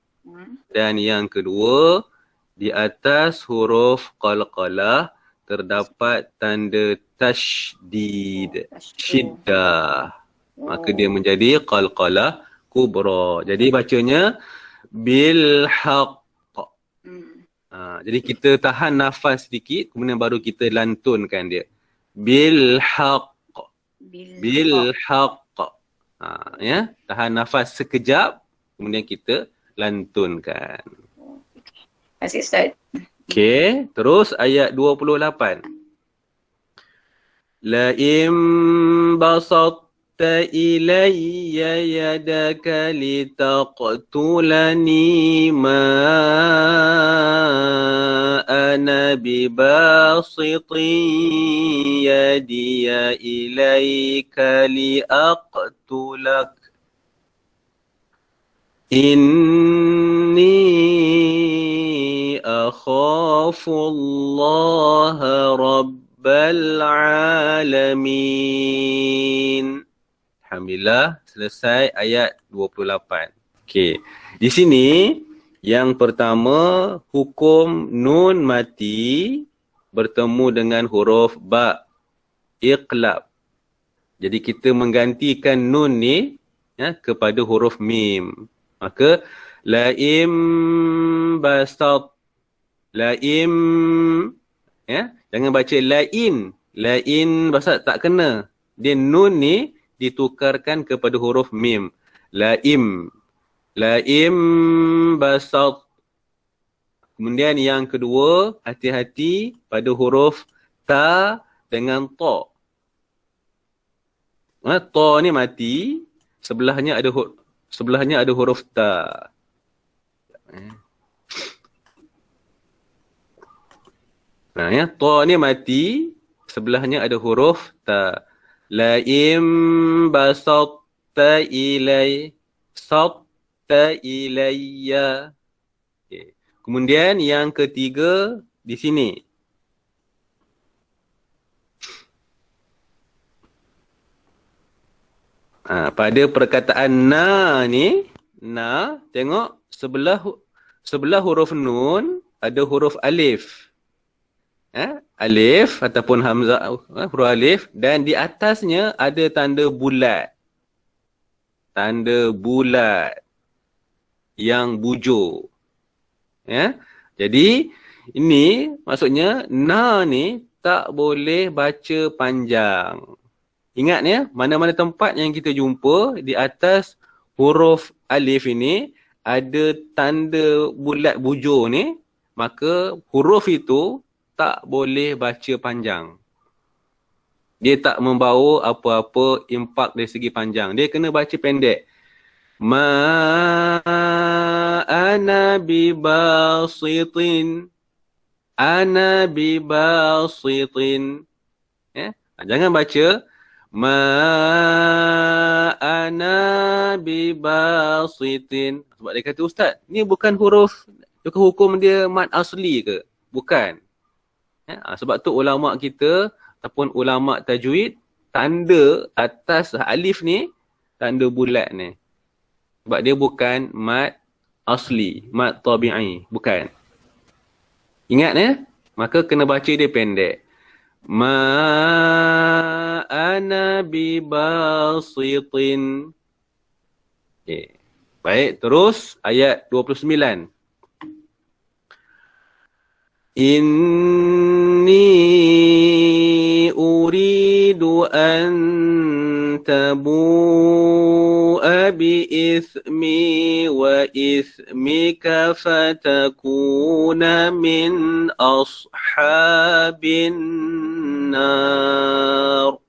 Dan yang kedua, di atas huruf qalqalah terdapat tanda tashdid, syiddah. Maka dia menjadi qalqalah kubra. Jadi bacanya bil haq. Jadi kita tahan nafas sedikit, kemudian baru kita lantunkan dia. Bil haq. Bil haq. Ya, tahan nafas sekejap, kemudian kita lantunkan. Terima kasih Ustaz. Okey, terus ayat 28. La im basatta ilayya yadaka litaqtulani ma ana bibasitin yadiya ilayka liaqtulak. Inni akhafullaha rabbal alamin. Alhamdulillah, selesai ayat 28. Okey. Di sini yang pertama, hukum nun mati bertemu dengan huruf ba, iqlab. Jadi kita menggantikan nun ni kepada huruf mim. Maka laim basat, laim, jangan baca lain basat, tak kena. Dia nun ni ditukarkan kepada huruf mim. Laim basat. Kemudian yang kedua, hati-hati pada huruf ta dengan ta. Ta ni mati, sebelahnya ada huruf ta. Ta ni mati, sebelahnya ada huruf ta. Laim basatta ilayya. Kemudian yang ketiga di sini. Pada perkataan na ni, na, tengok sebelah huruf nun ada huruf alif. Alif ataupun hamzah, huruf alif, dan di atasnya ada tanda bulat. Tanda bulat yang bujur. Jadi ini maksudnya na ni tak boleh baca panjang. Ingat ya, mana-mana tempat yang kita jumpa di atas huruf alif ini ada tanda bulat bujur ni, maka huruf itu tak boleh baca panjang. Dia tak membawa apa-apa impak dari segi panjang. Dia kena baca pendek. Ma ana bibasitin. Ana bibasitin. Jangan baca ma ana bibasitin. Sebab dia kata, Ustaz, ni bukan huruf, bukan hukum dia mad asli ke? Bukan. Sebab tu ulama' kita ataupun ulama' tajwid, tanda atas alif ni, tanda bulat ni. Sebab dia bukan mad asli, mad tabi'i. Bukan. Ingat ya? Maka kena baca dia pendek. Ma ana bibasitin. Okay. Baik, terus ayat 29. Inni uridu an tabu'a bi ithmi wa ithmika fatakuna min ashabin nar.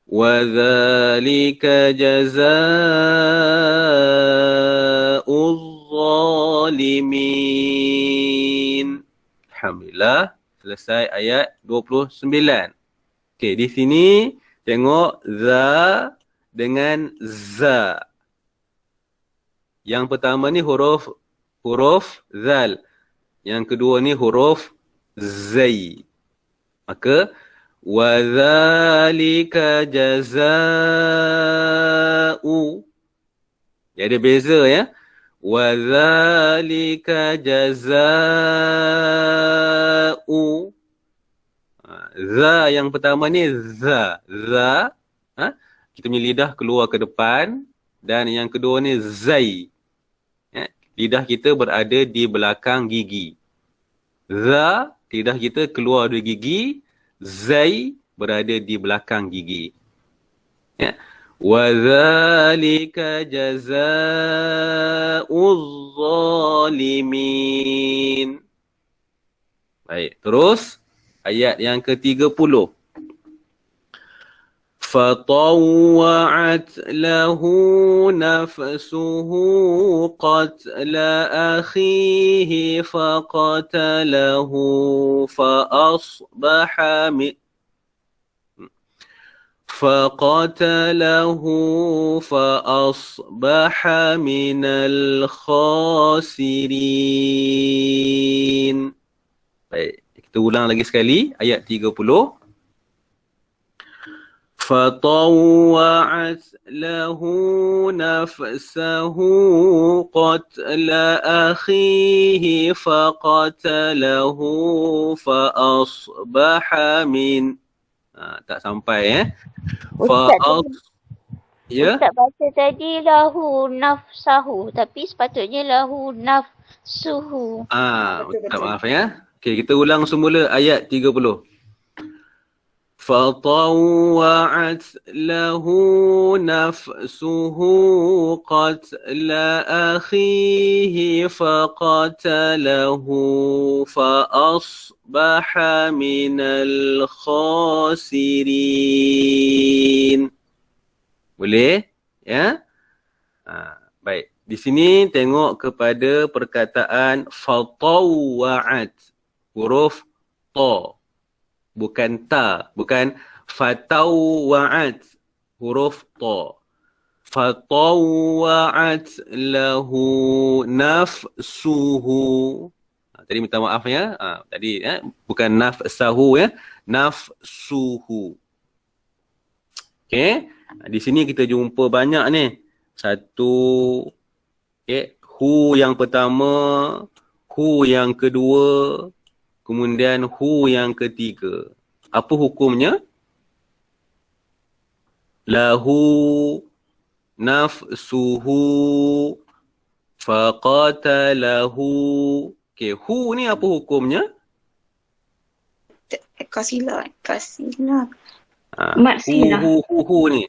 Wa dhalika jazaa'uz zalimin. Alhamdulillah, selesai ayat 29. Okey, di sini tengok za dengan za. Yang pertama ni huruf zal. Yang kedua ni huruf zai. Maka wa dzalika jazaa'u. Dia ada beza ya. Wa dzalika jazaa'u. Za yang pertama ni za. Za. Kita punya lidah keluar ke depan. Dan yang kedua ni zai. Lidah kita berada di belakang gigi. Za, lidah kita keluar dari gigi. Zai, berada di belakang gigi. Wa dzalika jazaa'uz zalimin. Baik, terus ayat yang ke-30. فطوعت له نفسه قتل أخيه فقتله فأصبح من الخاسرين. Baik, kita ulang lagi sekali ayat 30. فطوعت له نفسه قتل أخيه فقتله فأصبح من tak sampai Ustaz baca tadi lahu nafsahu, tapi sepatutnya lahu nafsuhu. Maaf ya. Okey, kita ulang semula ayat 30. فطوعت له نفسه قتل أخيه فقتله فأصبح من الخاسرين. Boleh? Ya? Baik. Di sini tengok kepada perkataan fatawwa'at. Huruf ta. Bukan ta, bukan fatawwa'at, huruf ta. fatawwa'at lahu nafsuhu. Tadi minta maaf ya. Tadi bukan nafsahu ya, nafsuhu. Okey. Di sini kita jumpa banyak ni. Satu, hu yang pertama, hu yang kedua, kemudian hu yang ketiga. Apa hukumnya? Lahu nafsuhu faqatalahu. Okey, hu ni apa hukumnya? Kasilah. Mat silah. Hu ni.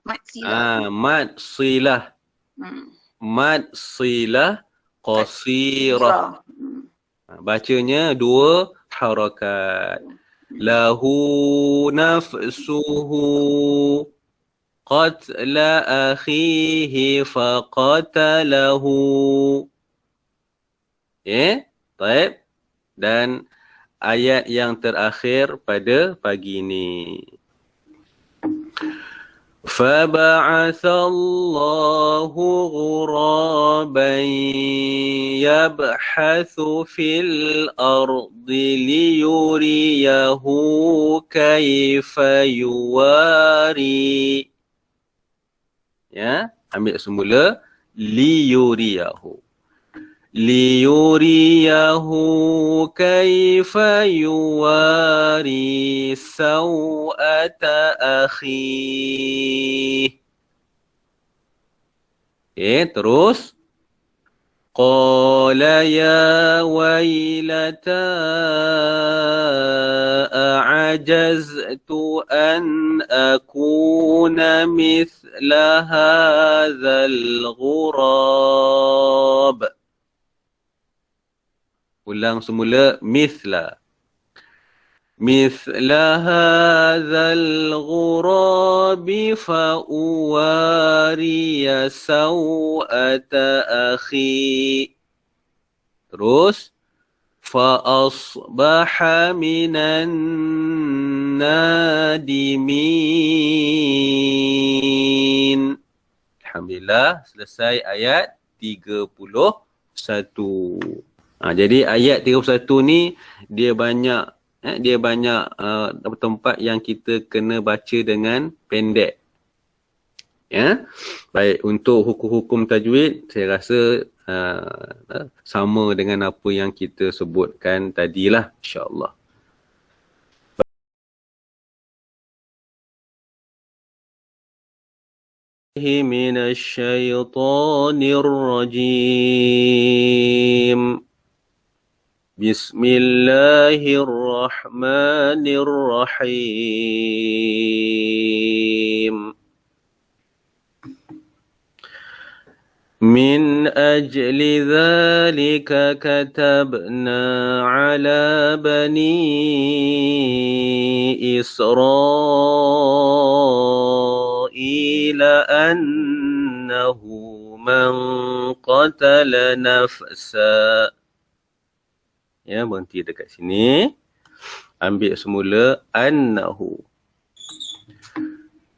Mat silah. Mat silah. Mat silah qasirah. Bacanya dua harakat. Lahu nafsuhu qatla akhihi faqatalahu. Baik. Dan ayat yang terakhir pada pagi ini. فَبَعَثَ اللَّهُ غُرَابًا يَبْحَثُ فِي الْأَرْضِ لِيُرِيَهُ كَيْفَ يُوَارِي. Ya, ambil semula liyuriyahu. Liyuriyahu kaifa yuwari saw'ata akhi. Terus. Qala ya waylata a'ajaztu an akuna mithla hadzal ghurab. Ulang semula, mithla. Mithla hadzal ghurabi fa'uwariya saw'ata akhi. Terus. Fa'asbaha minan nadimin. Alhamdulillah, selesai ayat 31. Jadi ayat 31 ni dia banyak tempat yang kita kena baca dengan pendek. Baik, untuk hukum-hukum tajwid saya rasa sama dengan apa yang kita sebutkan tadilah, insya-Allah. Minasyaitonir rajim. Bismillahirrahmanirrahim. Min ajli dhalika katabna ala bani Israila annahu man qatala nafsa. Berhenti dekat sini. Ambil semula annahu.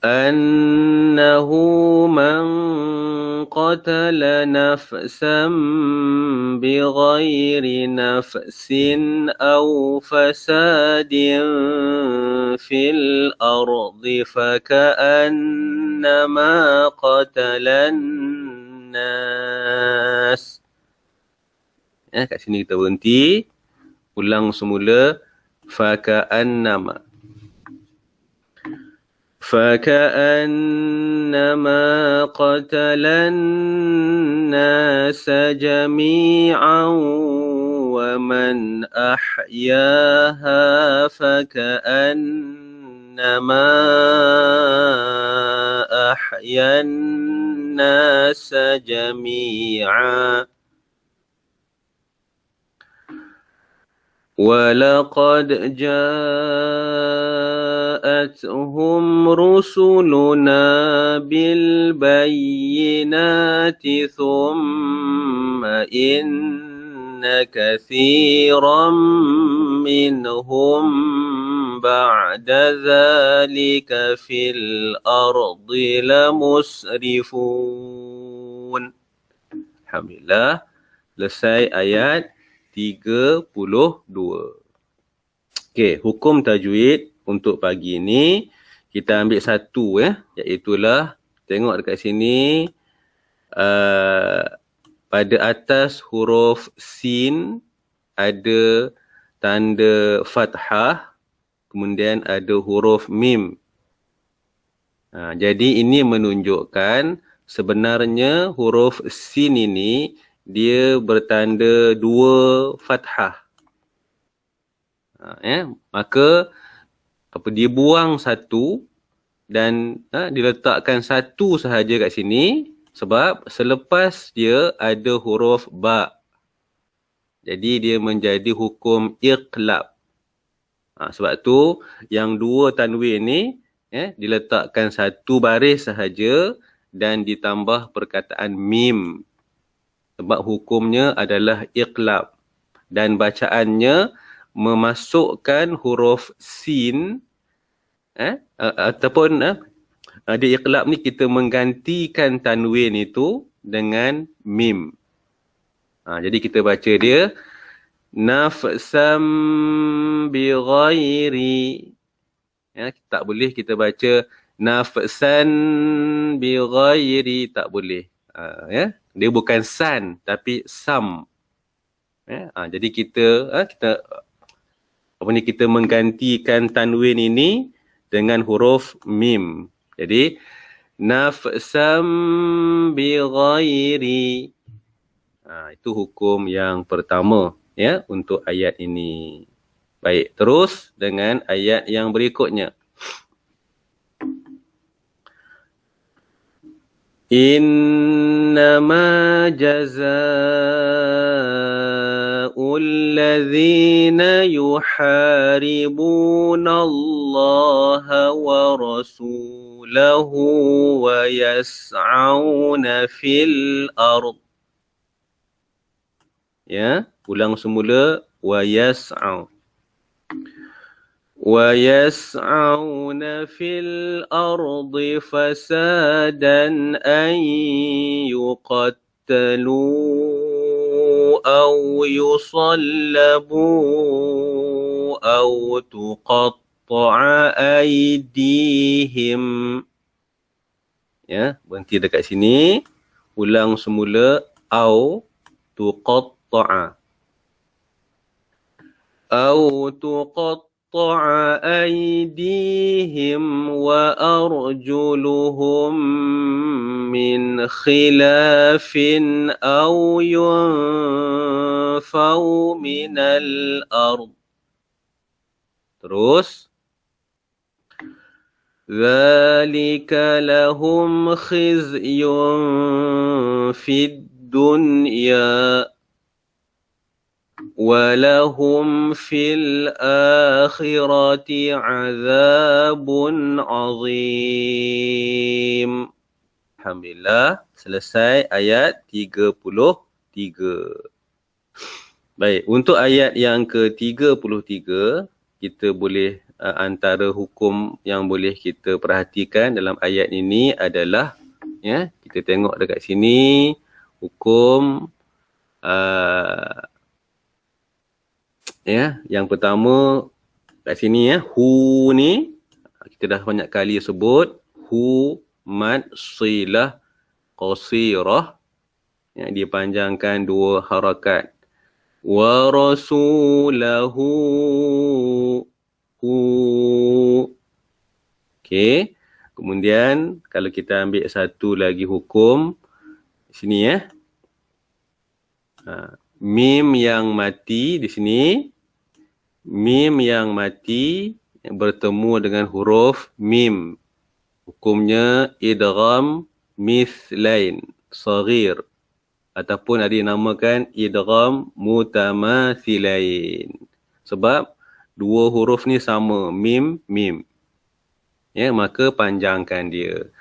Annahu man qatala nafsan bighairi nafsin aw fasadin fil ardi faka'annama qatalan nas. Kat sini kita berhenti. Ulang semula. Faka'annama. فكأنما قتل الناس جميعا ومن أحياها فكأنما أحيا الناس جميعا وَلَقَدْ جَاءَتْهُمْ رُسُلُنَا بِالْبَيِّنَاتِ ثُمَّ إِنَّ كَثِيرًا مِّنْهُمْ بعد ذلك في الأرض لمسرفون. Alhamdulillah. Selesai ayat 32. Okey, hukum tajwid untuk pagi ini kita ambil satu iaitulah tengok dekat sini pada atas huruf sin ada tanda fathah, kemudian ada huruf mim. Jadi ini menunjukkan sebenarnya huruf sin ini dia bertanda dua fathah. Maka dia buang satu dan diletakkan satu sahaja kat sini sebab selepas dia ada huruf ba. Jadi dia menjadi hukum iqlab. Sebab tu yang dua tanwin ni diletakkan satu baris sahaja dan ditambah perkataan mim. Sebab hukumnya adalah iqlab dan bacaannya memasukkan huruf sin ataupun di iqlab ni kita menggantikan tanwin itu dengan mim. Jadi kita baca dia nafsam bi ghairi. Tak boleh kita baca nafsan bi ghairi, tak boleh. Dia bukan san tapi sam. Jadi kita kita menggantikan tanwin ini dengan huruf mim. Jadi nafsam bi ghairi. Itu hukum yang pertama untuk ayat ini. Baik, terus dengan ayat yang berikutnya. Innama jazaa'ul ladzina yuharibuna Allah wa rasulahu wa yas'auna fil ard. Ulang semula wa yas'au. وَيَسْعَوْنَ فِي الْأَرْضِ فَسَادًا أَنْ يُقَتَّلُوا أَوْ يُصَلَّبُوا أَوْ تُقَطَّعَ أَيْدِيهِمْ. Berhenti dekat sini. Ulang semula أَوْ تُقَطَّعَ أَوْ تُقَطَّعَ أيديهم وأرجلهم من خلاف أو ينفوا من الأرض. Terus ذلك لهم خزي في الدنيا وَلَهُمْ فِي الْآخِرَةِ عَذَابٌ عَظِيمٌ. Alhamdulillah, selesai ayat 33. Baik, untuk ayat yang ke-33, kita boleh antara hukum yang boleh kita perhatikan dalam ayat ini adalah kita tengok dekat sini hukum yang pertama kat sini hu ni kita dah banyak kali sebut hu mad silah qasirah dipanjangkan dua harakat wa rasulahu hu. Okey, kemudian kalau kita ambil satu lagi hukum sini mim yang mati di sini. Mim yang mati bertemu dengan huruf mim. Hukumnya idgham mithlain saghir ataupun ada dinamakan idgham mutamathilain. Sebab dua huruf ni sama, mim mim. Maka panjangkan dia.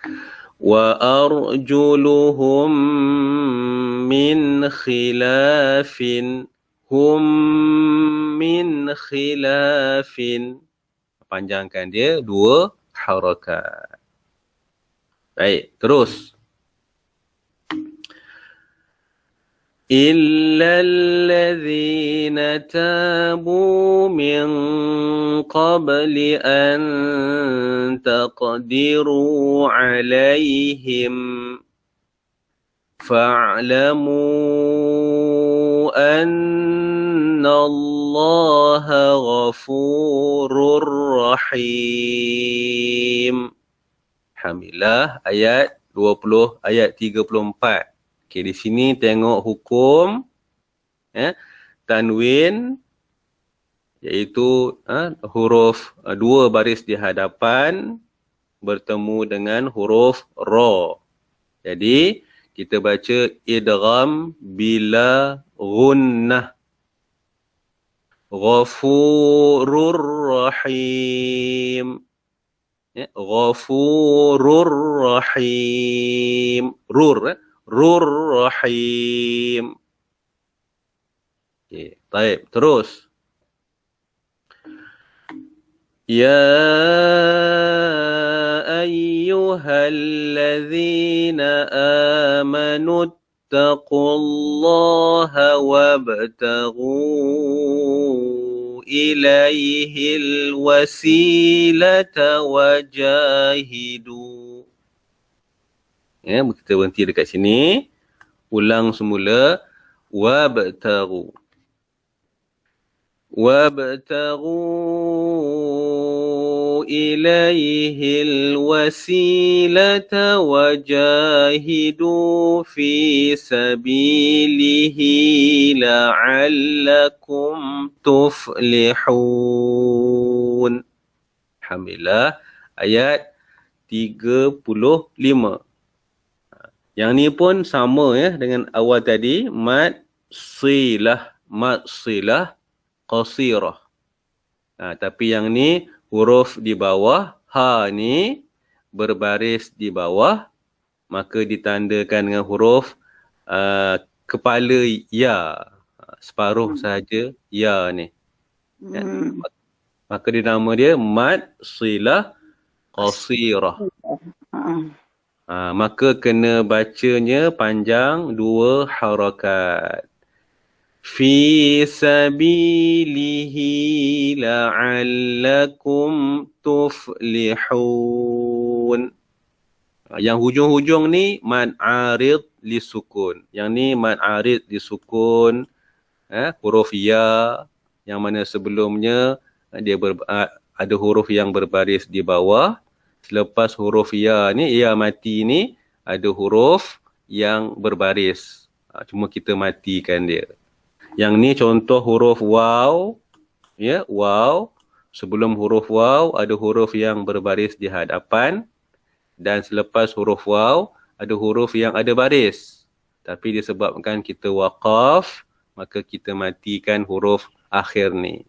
Wa arjuluhum min khilafin. Hum min khilafin. panjangkan dia 2 harakat. Baik, terus. إلا الذين تابوا من قبل أن تقدروا عليهم فاعلموا أن الله غفور رحيم. Alhamdulillah, ayat 20, ayat 34. Okey, di sini tengok hukum tanwin, iaitu huruf 2 baris di hadapan bertemu dengan huruf ra. Jadi kita baca idgham bila gunnah. Ghafurur rahim. Ghafurur rahim. Rur rahim. Okay, baik, terus. Ya ayyuhalladzina amanu ittaqullaha wabtaghu ilaihil wasilata wajahidu. Ya, kita berhenti dekat sini. Ulang semula. Wabtaghu. Wabtaghu ilaihil wasilata wajahidu fi sabilihi la'allakum tuflihun. Alhamdulillah. Ayat 35. Yang ni pun sama dengan awal tadi, mad silah qasirah. Tapi yang ni huruf di bawah, ha ni berbaris di bawah, maka ditandakan dengan huruf kepala ya, separuh sahaja ya ni. Maka nama dia mad silah qasirah. Maka kena bacanya panjang 2 harakat. Fi sabilihi la'allakum tuflihun. Yang hujung-hujung ni mad arid lisukun. Yang ni mad arid disukun. Huruf ya yang mana sebelumnya dia ada huruf yang berbaris di bawah. Selepas huruf ya ni, ya mati ni, ada huruf yang berbaris. Cuma kita matikan dia. Yang ni contoh huruf waw. Ya, waw. Sebelum huruf waw, ada huruf yang berbaris di hadapan. Dan selepas huruf waw, ada huruf yang ada baris. Tapi disebabkan kita waqaf, maka kita matikan huruf akhir ni.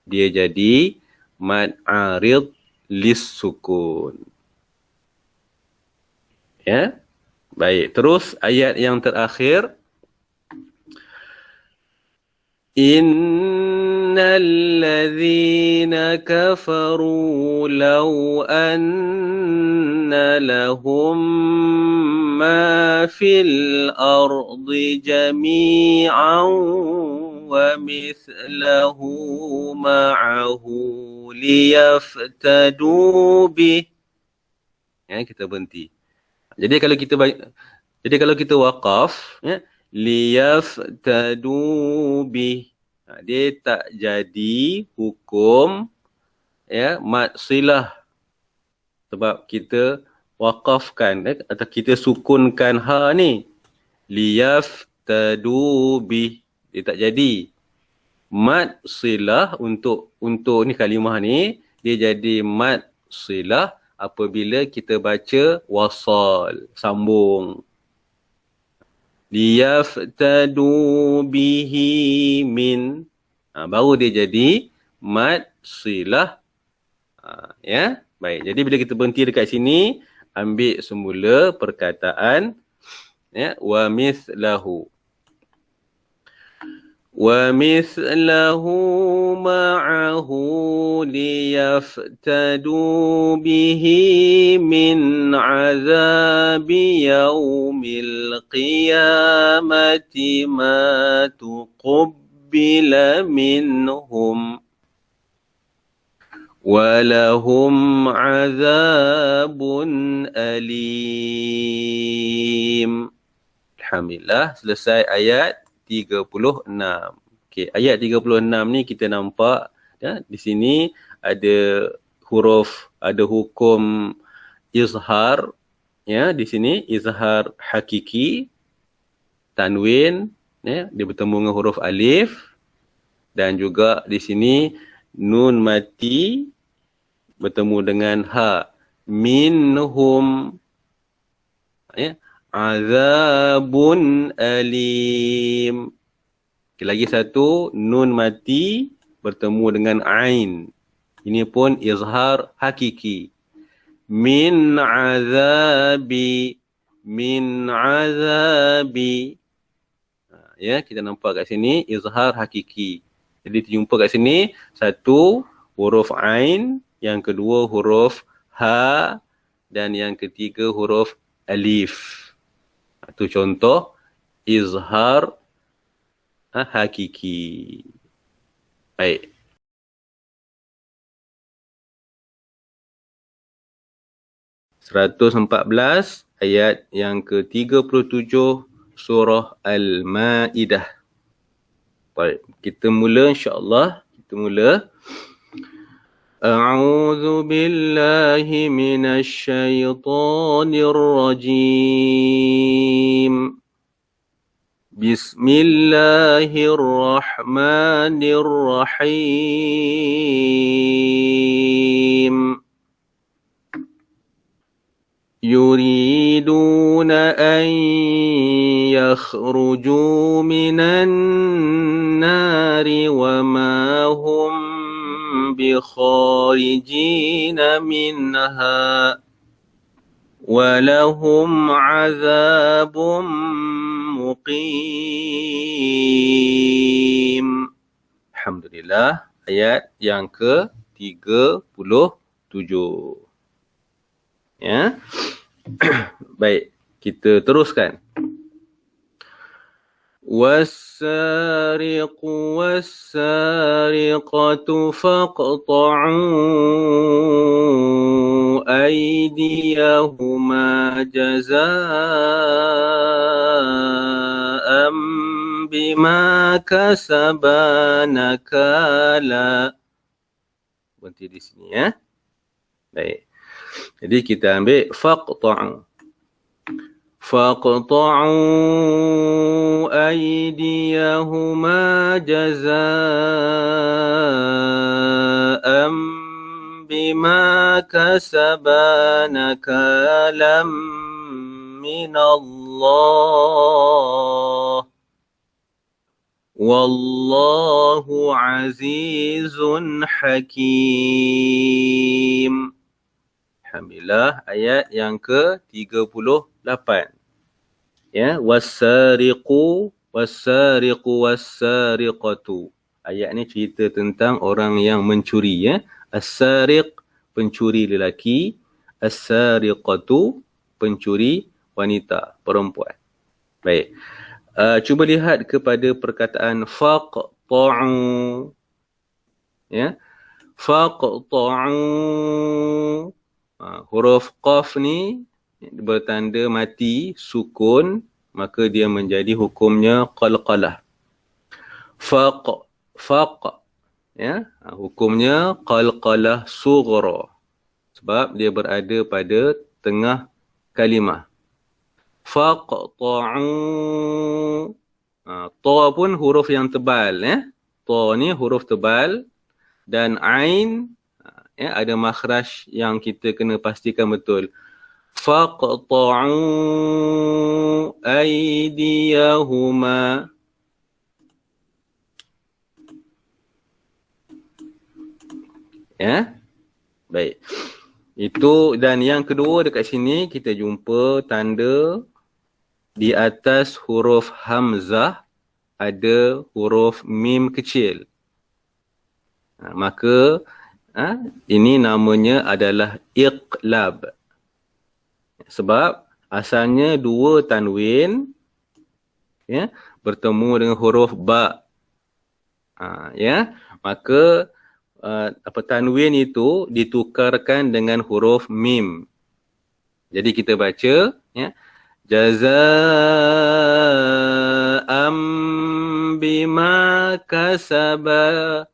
Dia jadi mad arid lis-sukun. Ya. Baik, terus ayat yang terakhir. Innal ladzina kafaru law anna lahum ma fil ardi jami'an wa mithlahu ma'ahu liyaftadu bih. Ya, kita berhenti. Jadi kalau kita waqaf, ya, liyaftadu bih. Dia tak jadi hukum ya mad silah. Sebab kita waqafkan atau kita sukunkan ha ni. Liyaftadu bih. Dia tak jadi. Mad silah untuk ni kalimah ni, dia jadi mad silah apabila kita baca wasal, sambung. Liyaftadu bihi min. Baru dia jadi mad silah. Ya, baik. Jadi bila kita berhenti dekat sini, ambil semula perkataan ya wa mithlahu. ومثله معه ليفتدوا به من عذاب يوم القيامة ما تقبل منهم ولهم عذاب أليم. Alhamdulillah, selesai ayat 36. Okey, ayat 36 ni kita nampak ya, di sini ada huruf, ada hukum izhar ya, di sini izhar hakiki, tanwin ya, dia bertemu dengan huruf alif, dan juga di sini nun mati bertemu dengan ha, minhum ya, azabun alim. Okay, lagi satu, nun mati bertemu dengan ain. Ini pun izhar hakiki. Min azabi, min azabi. Ya, kita nampak kat sini izhar hakiki. Jadi terjumpa kat sini satu huruf ain, yang kedua huruf ha, dan yang ketiga huruf alif. Itu contoh izhar hakiki. Baik. Seratus 14 ayat yang ke-37 surah Al-Ma'idah. Baik, kita mula insya-Allah. Kita mula. أعوذ بالله من الشيطان الرجيم بسم الله الرحمن الرحيم يريدون أن يخرجوا من النار وما هم بخارجين منها ولهم عذاب مقيم. Alhamdulillah, ayat yang ke-37. Ya. Baik, kita teruskan. والسارق والسارقة فاقطعوا أيديهما جزاء بما كسبا نكالا. Berhenti di sini ya. Baik. Jadi kita ambil faqta'u. فَاقْطَعُوا أَيْدِيَهُمَا جَزَاءً بِمَا كَسَبَا نَكَالًا مِنَ اللَّهِ وَاللَّهُ عَزِيزٌ حَكِيمٌ. Alhamdulillah, ayat yang ke-38. Ya, wassariqu wassariqatu. Ayat ni cerita tentang orang yang mencuri ya. As-sariq, pencuri lelaki, as-sariqatu, pencuri wanita, perempuan. Baik. Cuba lihat kepada perkataan faqta'u. Ya. Faqta'u. Huruf qaf ni bertanda mati, sukun, maka dia menjadi hukumnya qalqalah. Faq ya, hukumnya qalqalah sughra sebab dia berada pada tengah kalimah. Faqta'u, ta pun huruf yang tebal ya. Ta ni huruf tebal dan ain ya, ada makhraj yang kita kena pastikan betul. Faqta'u aydiyahuma. Ya. Baik. Itu, dan yang kedua dekat sini kita jumpa tanda di atas huruf hamzah ada huruf mim kecil. Maka ini namanya adalah iqlab. Sebab asalnya dua tanwin bertemu dengan huruf ba. Maka tanwin itu ditukarkan dengan huruf mim. Jadi kita baca jazaa'am bima kasaba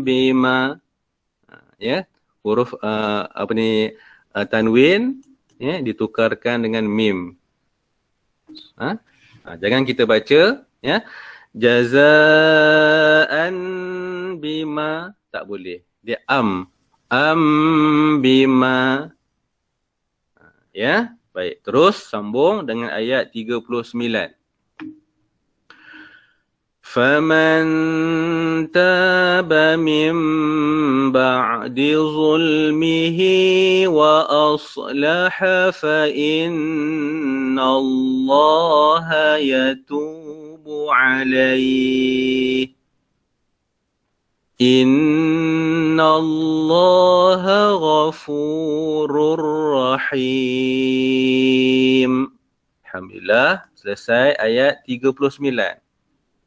bima. Huruf tanwin ditukarkan dengan mim. Jangan kita baca jazaan bima, tak boleh. Dia bima. Baik, terus sambung dengan ayat 39. فَمَنْ تَابَ مِنْ بَعْدِ ظُلْمِهِ وَأَصْلَحَ فَإِنَّ اللَّهَ يَتُوبُ عَلَيْهِ إِنَّ اللَّهَ غَفُورٌ رَحِيمٌ. Alhamdulillah, selesai ayat 39.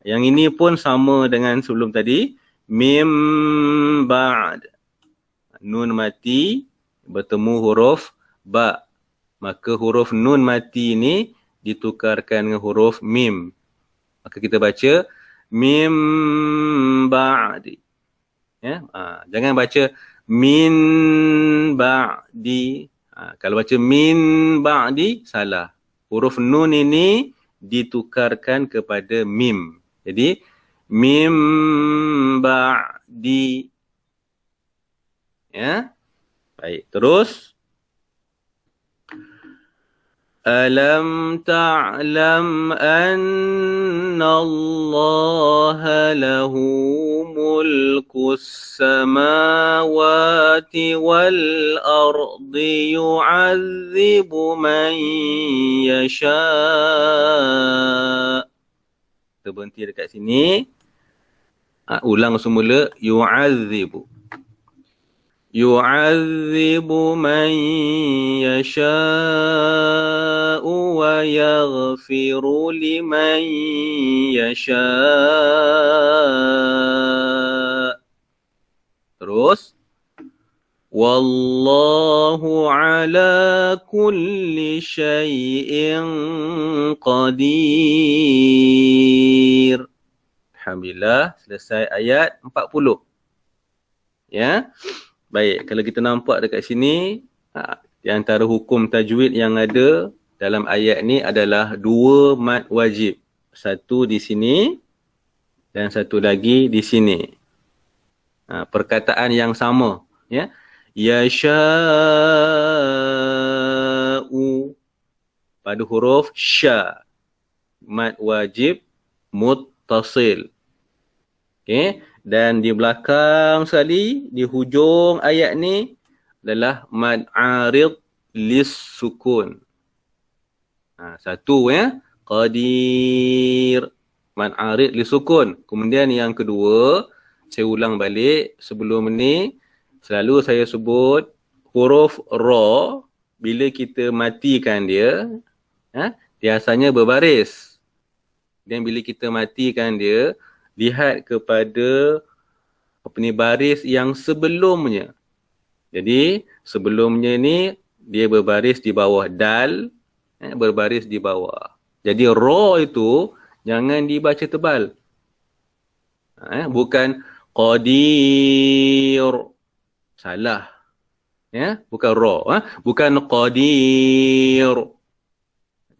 Yang ini pun sama dengan sebelum tadi. Mim ba'd. Nun mati bertemu huruf ba. Maka huruf nun mati ini ditukarkan dengan huruf mim. Maka kita baca mim ba'di. Jangan baca min ba'di. Kalau baca min ba'di, salah. Huruf nun ini ditukarkan kepada mim. Jadi mim ba'di. Baik, terus. Alam ta'lam anna Allah lahu mulkus samawati wal ardi yu'adzibu man yasha'. Kita berhenti dekat sini. Ulang semula. Yu'adzibu. Yu'adzibu man yasha'u wa yaghfiru liman yasha'. Terus. Wallahu ala kulli syai'in qadir. Alhamdulillah, selesai ayat 40. Baik, kalau kita nampak dekat sini, di antara hukum tajwid yang ada dalam ayat ni adalah dua mad wajib. Satu di sini dan satu lagi di sini. Perkataan yang sama. Yasha'u pada huruf sya. Mad wajib muttasil. Dan di belakang sekali, di hujung ayat ni adalah mad arid lis sukun. Satu qadir, mad arid lis sukun. Kemudian yang kedua, saya ulang balik sebelum ni, selalu saya sebut huruf ra, bila kita matikan dia, dia asalnya berbaris. Dan bila kita matikan dia, lihat kepada baris yang sebelumnya. Jadi sebelumnya ni dia berbaris di bawah dal, berbaris di bawah. Jadi ra itu jangan dibaca tebal. Bukan qadir. Salah. Bukan ra, bukan qadir.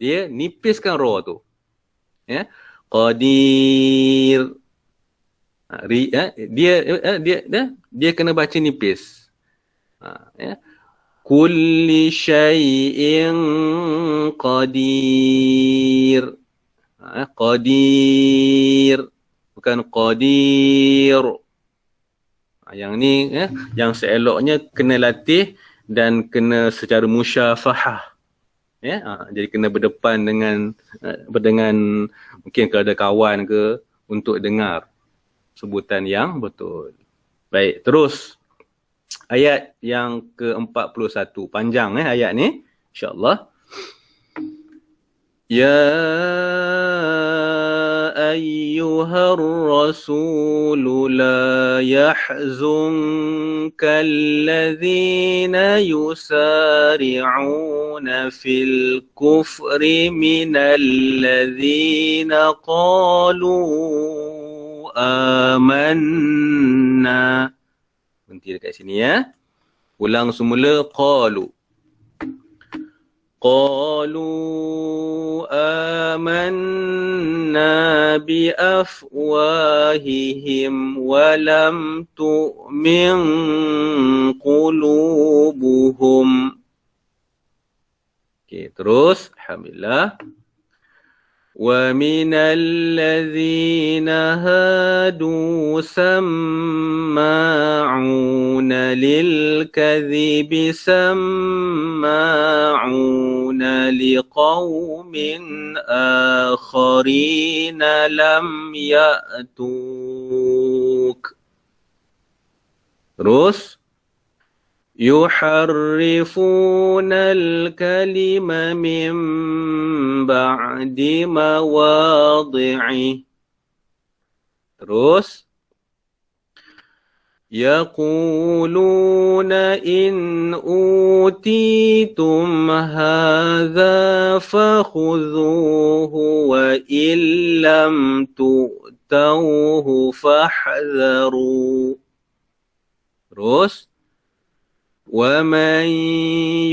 Dia nipiskan ra tu. Qadir. Dia kena baca nipis. Kulli syai'in qadir. Qadir. Bukan qadir. Yang ni yang seeloknya kena latih dan kena secara musyafahah. Jadi kena berdepan dengan Mungkin kalau ada kawan ke untuk dengar sebutan yang betul. Baik, terus ayat yang ke-41. Panjang ayat ni, insya-Allah. Ya ayyuhar rasul la yahzunka alladhina yusari'una fil kufri minal ladhina qalu amanna. Berhenti dekat sini ya. Ulang semula qalu. قالوا آمنا بأفواههم ولم تؤمن قلوبهم. Okey, terus alhamdulillah. ومن الذين هادوا سماعون للكذب سماعون لقوم آخرين لم يأتوك. Terus يحرفون الكلم من بعد مواضعه. Terus يقولون إن أوتيتم هذا فخذوه وإن لم تؤتوه فاحذروا. Terus ومن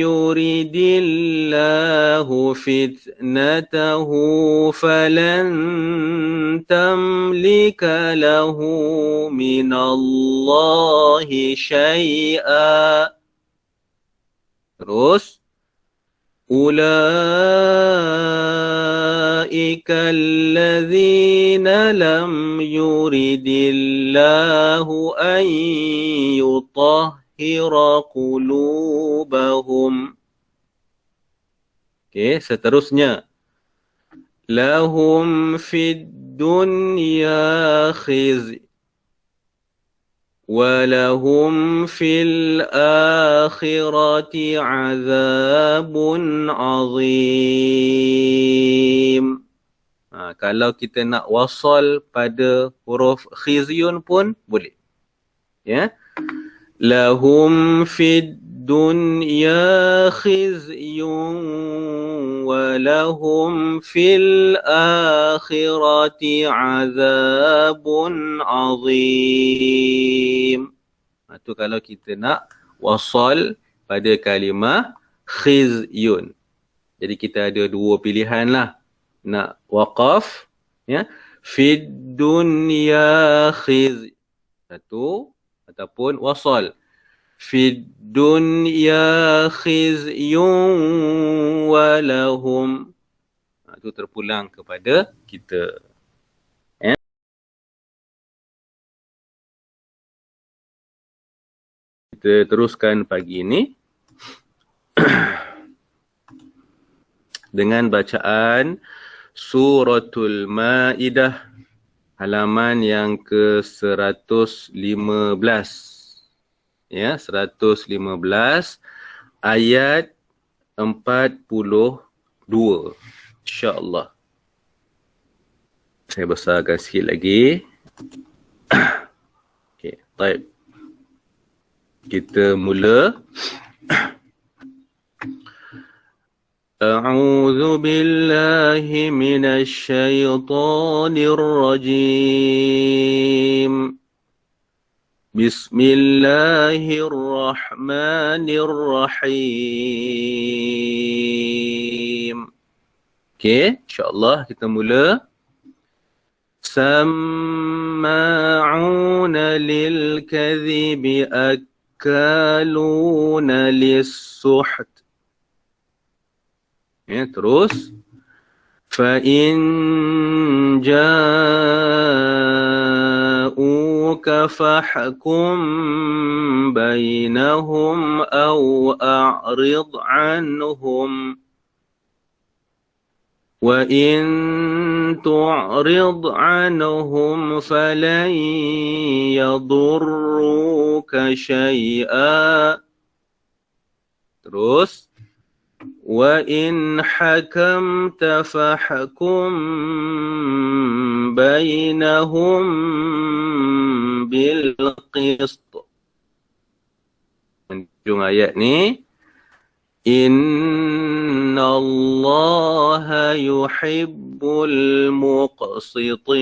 يرد الله فتنته فلن تملك له من الله شيئا. Terus أولئك الذين لم يرد الله أن يطهر قلوبهم. Okey, seterusnya. Lahum fid dunya khizy wa lahum fil akhirati azabun azim. Kalau kita nak wasal pada huruf khizyun pun boleh. Ya. Lahum fid dunya khizyun wa lahum fil akhirati azabun azim. Itu kalau kita nak wasal pada kalimah khizyun. Jadi kita ada dua pilihan lah. Nak waqaf, ya, fid dunya khizy. Satu, ataupun wasal. Fid dunya khizyun wa lahum. Itu terpulang kepada kita. Ya. Kita teruskan pagi ini dengan bacaan Suratul Maidah halaman yang ke-115. Ya, 115 ayat 42. InsyaAllah. Saya besarkan sikit lagi. Okey, baik. Kita mula. أعوذ بالله من الشيطان الرجيم بسم الله الرحمن الرحيم. Okay, insyaAllah kita mula. سماعون للكذب أكالون للسحت. Ya, terus فَإِنْ جَاءُوكَ فَاحْكُمْ بَيْنَهُمْ أَوْ أَعْرِضْ عَنْهُمْ وَإِن تُعْرِضْ عَنْهُمْ فَلَنْ يَضُرُّوكَ شَيْئًا. Terus, وَإِنْ حَكَمْتَ فَحْكُمْ بَيْنَهُمْ بِالْقِسْطِ. Ujung ayat ni, Innallaha yuhibbul muqsitin.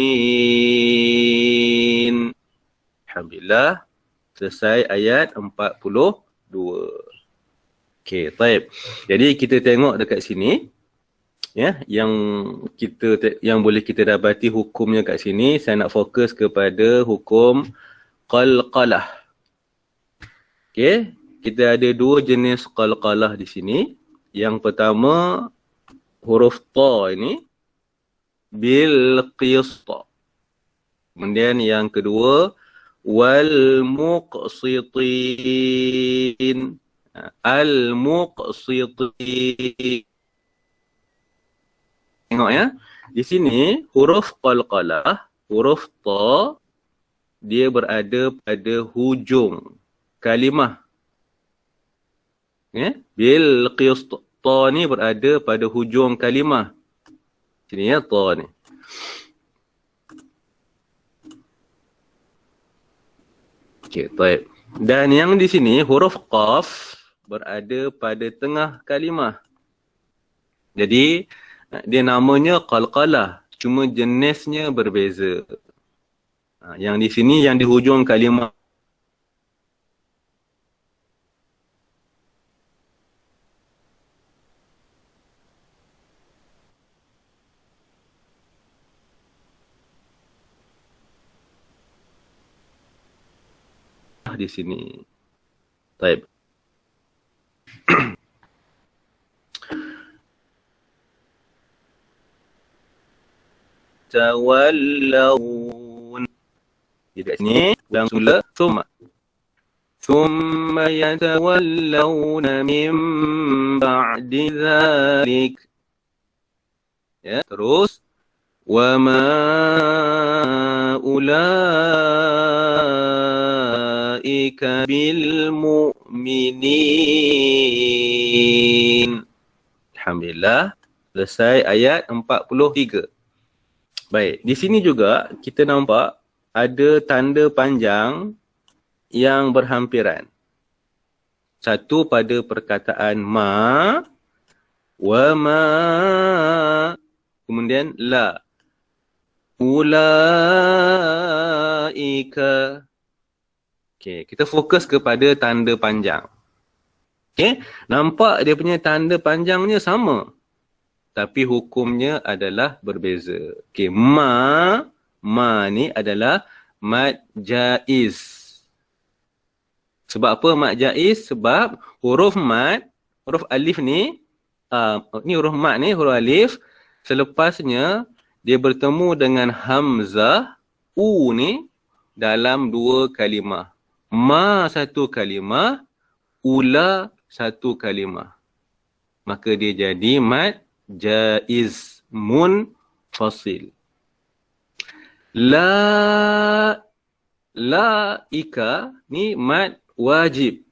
Alhamdulillah. Selesai ayat 42. Okey, baik. Jadi kita tengok dekat sini, ya, yang boleh kita dapati hukumnya kat sini. Saya nak fokus kepada hukum qalqalah. Okey, kita ada dua jenis qalqalah di sini. Yang pertama, huruf ta ini bil qist. Kemudian yang kedua, wal muqsitin. Al muqsitin. Tengok ya. Di sini huruf qalqalah, huruf ta, dia berada pada hujung kalimah. Ya, bil qist, ta ni berada pada hujung kalimah. Sini ya, ta ni. Okey, baik. Dan yang di sini huruf qaf berada pada tengah kalimah. Jadi dia namanya qalqalah, cuma jenisnya berbeza. Yang di sini yang di hujung kalimah di sini. Baik. Tawallawun. Di sini dan sula thumma yatawallawna min ba'di dhalik. Ya, terus wa ma ulaika bil mu'minin. Alhamdulillah, selesai ayat 43. Baik, di sini juga kita nampak ada tanda panjang yang berhampiran. Satu pada perkataan ma, wa ma, kemudian la. Ulaika. Okey, kita fokus kepada tanda panjang. Okey, nampak dia punya tanda panjangnya sama, tapi hukumnya adalah berbeza. Okey, ma ni adalah mad jaiz. Sebab apa mad jaiz? Sebab huruf mad, huruf alif ni, ni huruf mad ni, huruf alif, selepasnya dia bertemu dengan hamzah u ni dalam dua kalimah. Ma satu kalimah, ula satu kalimah. Maka dia jadi mad jaiz munfasil. Ika ni mad wajib.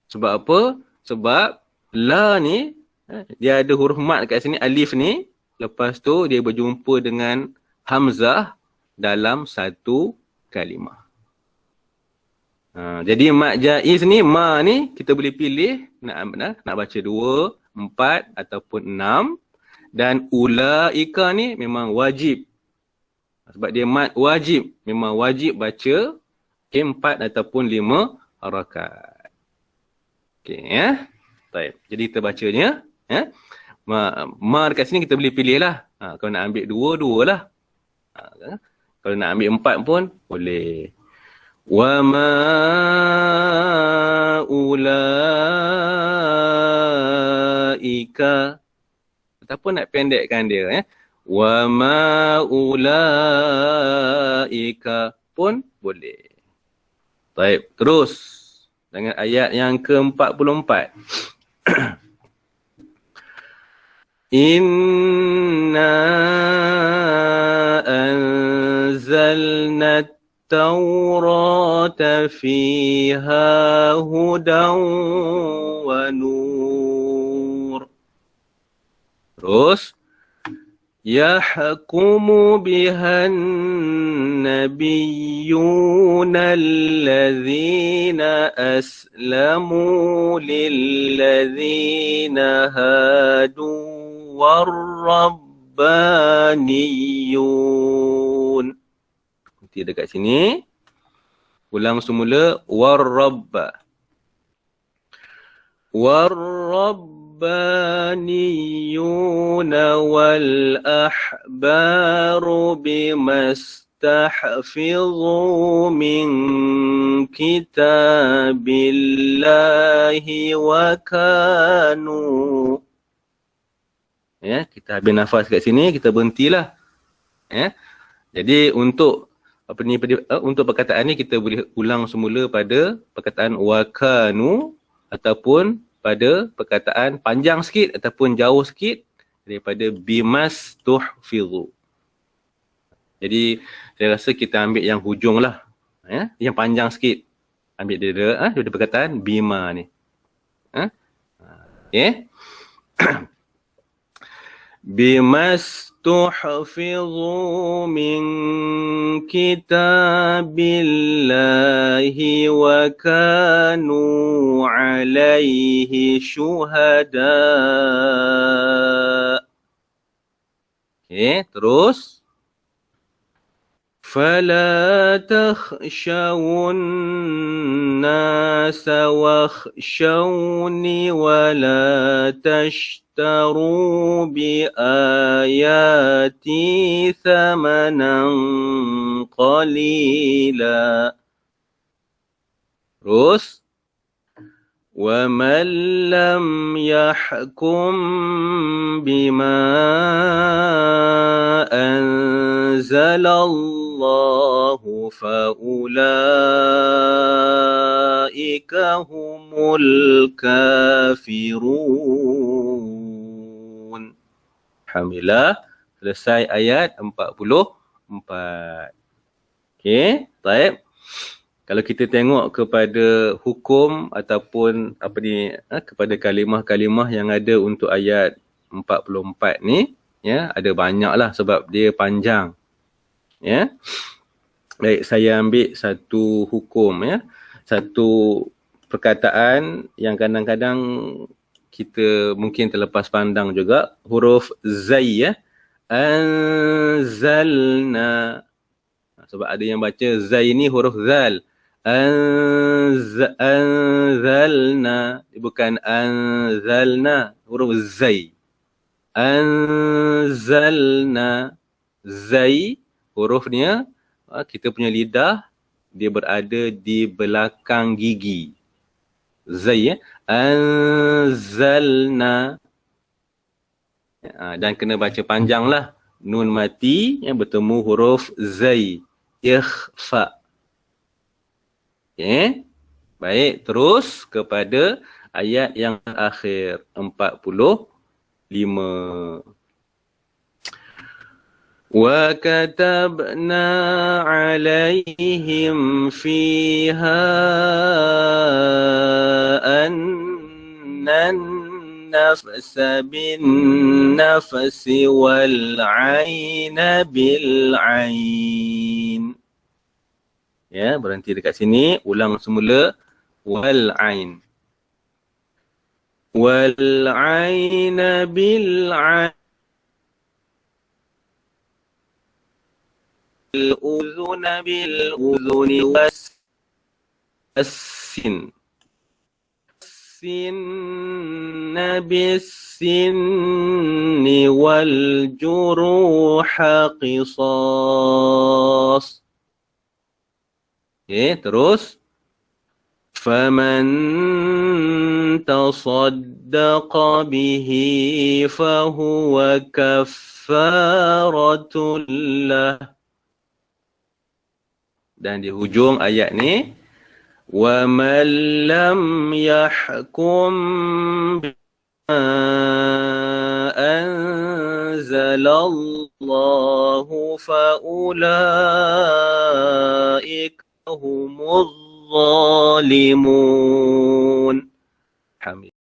Sebab apa? Sebab la ni dia ada huruf mad kat sini, alif ni, lepas tu dia berjumpa dengan hamzah dalam satu kalimah. Jadi mad jaiz ni, ma ni kita boleh pilih nak baca 2, 4 ataupun 6. Dan ulaika ni memang wajib. Sebab dia mad wajib, memang wajib baca 4 ataupun 5 harakat. Okey ya. Baik. Jadi kita bacanya ya. Ma dekat sini kita boleh pilih lah. Kalau nak ambil 2 lah. Kalau nak ambil 4 pun boleh. Wa ma ulaika. Ataupun nak pendekkan dia ya. Wa ma ulaika pun boleh. Baik, terus dengan ayat yang ke-44. Inna anzalna at-taurata fiha hudan wa nur. Terus يحكم بها النبيون الذين أسلموا للذين هادوا والربانيون. Nanti dekat sini ulang semula warrabb. الربانيون والأحبار بما استحفظوا من كتاب الله وكانوا. Ya, kita habis nafas kat sini, kita berhentilah. Ya. Jadi untuk untuk perkataan ni kita boleh ulang semula pada perkataan wakanu ataupun pada perkataan panjang sikit ataupun jauh sikit daripada bimas tuhfizu. Jadi saya rasa kita ambil yang hujung lah, ya? Yang panjang sikit. Ambil daripada perkataan bima ni. Okay. Bimas tuhfizu min kitabillahi wa kanu alaihi syuhada. Okay, terus. فلا تخشوا الناس واخشوني ولا تشتروا بآياتي ثمنا قليلا. Terus وَمَنْ لَمْ يَحْكُمْ بِمَا أَنْزَلَ اللَّهُ فَأُولَئِكَ هُمُ الْكَافِرُونَ. Alhamdulillah, selesai ayat 44. Okey, baik. Kalau kita tengok kepada hukum ataupun kepada kalimah-kalimah yang ada untuk ayat 44 ni, ya, ada banyaklah sebab dia panjang. Ya. Baik, saya ambil satu hukum, ya. Satu perkataan yang kadang-kadang kita mungkin terlepas pandang juga, huruf zai, ya. Anzalna. Sebab ada yang baca zai ni huruf zal. Anzalna, bukan anzalna, huruf zai. Anzalna, zai, hurufnya kita punya lidah dia berada di belakang gigi. Zai, ya. Anzalna. Dan kena baca panjang lah. Nun mati yang bertemu huruf zai. Ikhfa. Okay. Baik, terus kepada ayat yang akhir 45. Wa katabna alaihim fiha annan nafsa bin nafsi wal aina bil ain. Ya, berhenti dekat sini, ulang semula. Wal ain. Wal aina bil ain. Al uzuna bil uzuni was sin. Sinna bis sinni wal juruha qisas. Okay, terus. فَمَنْ تَصَدَّقَ بِهِ فَهُوَ كَفَّارَةٌ لَهُ. Dan di hujung ayat ni, وَمَنْ لَمْ يَحْكُمْ أنزل الله فأولئك هم الظالمون. حميد.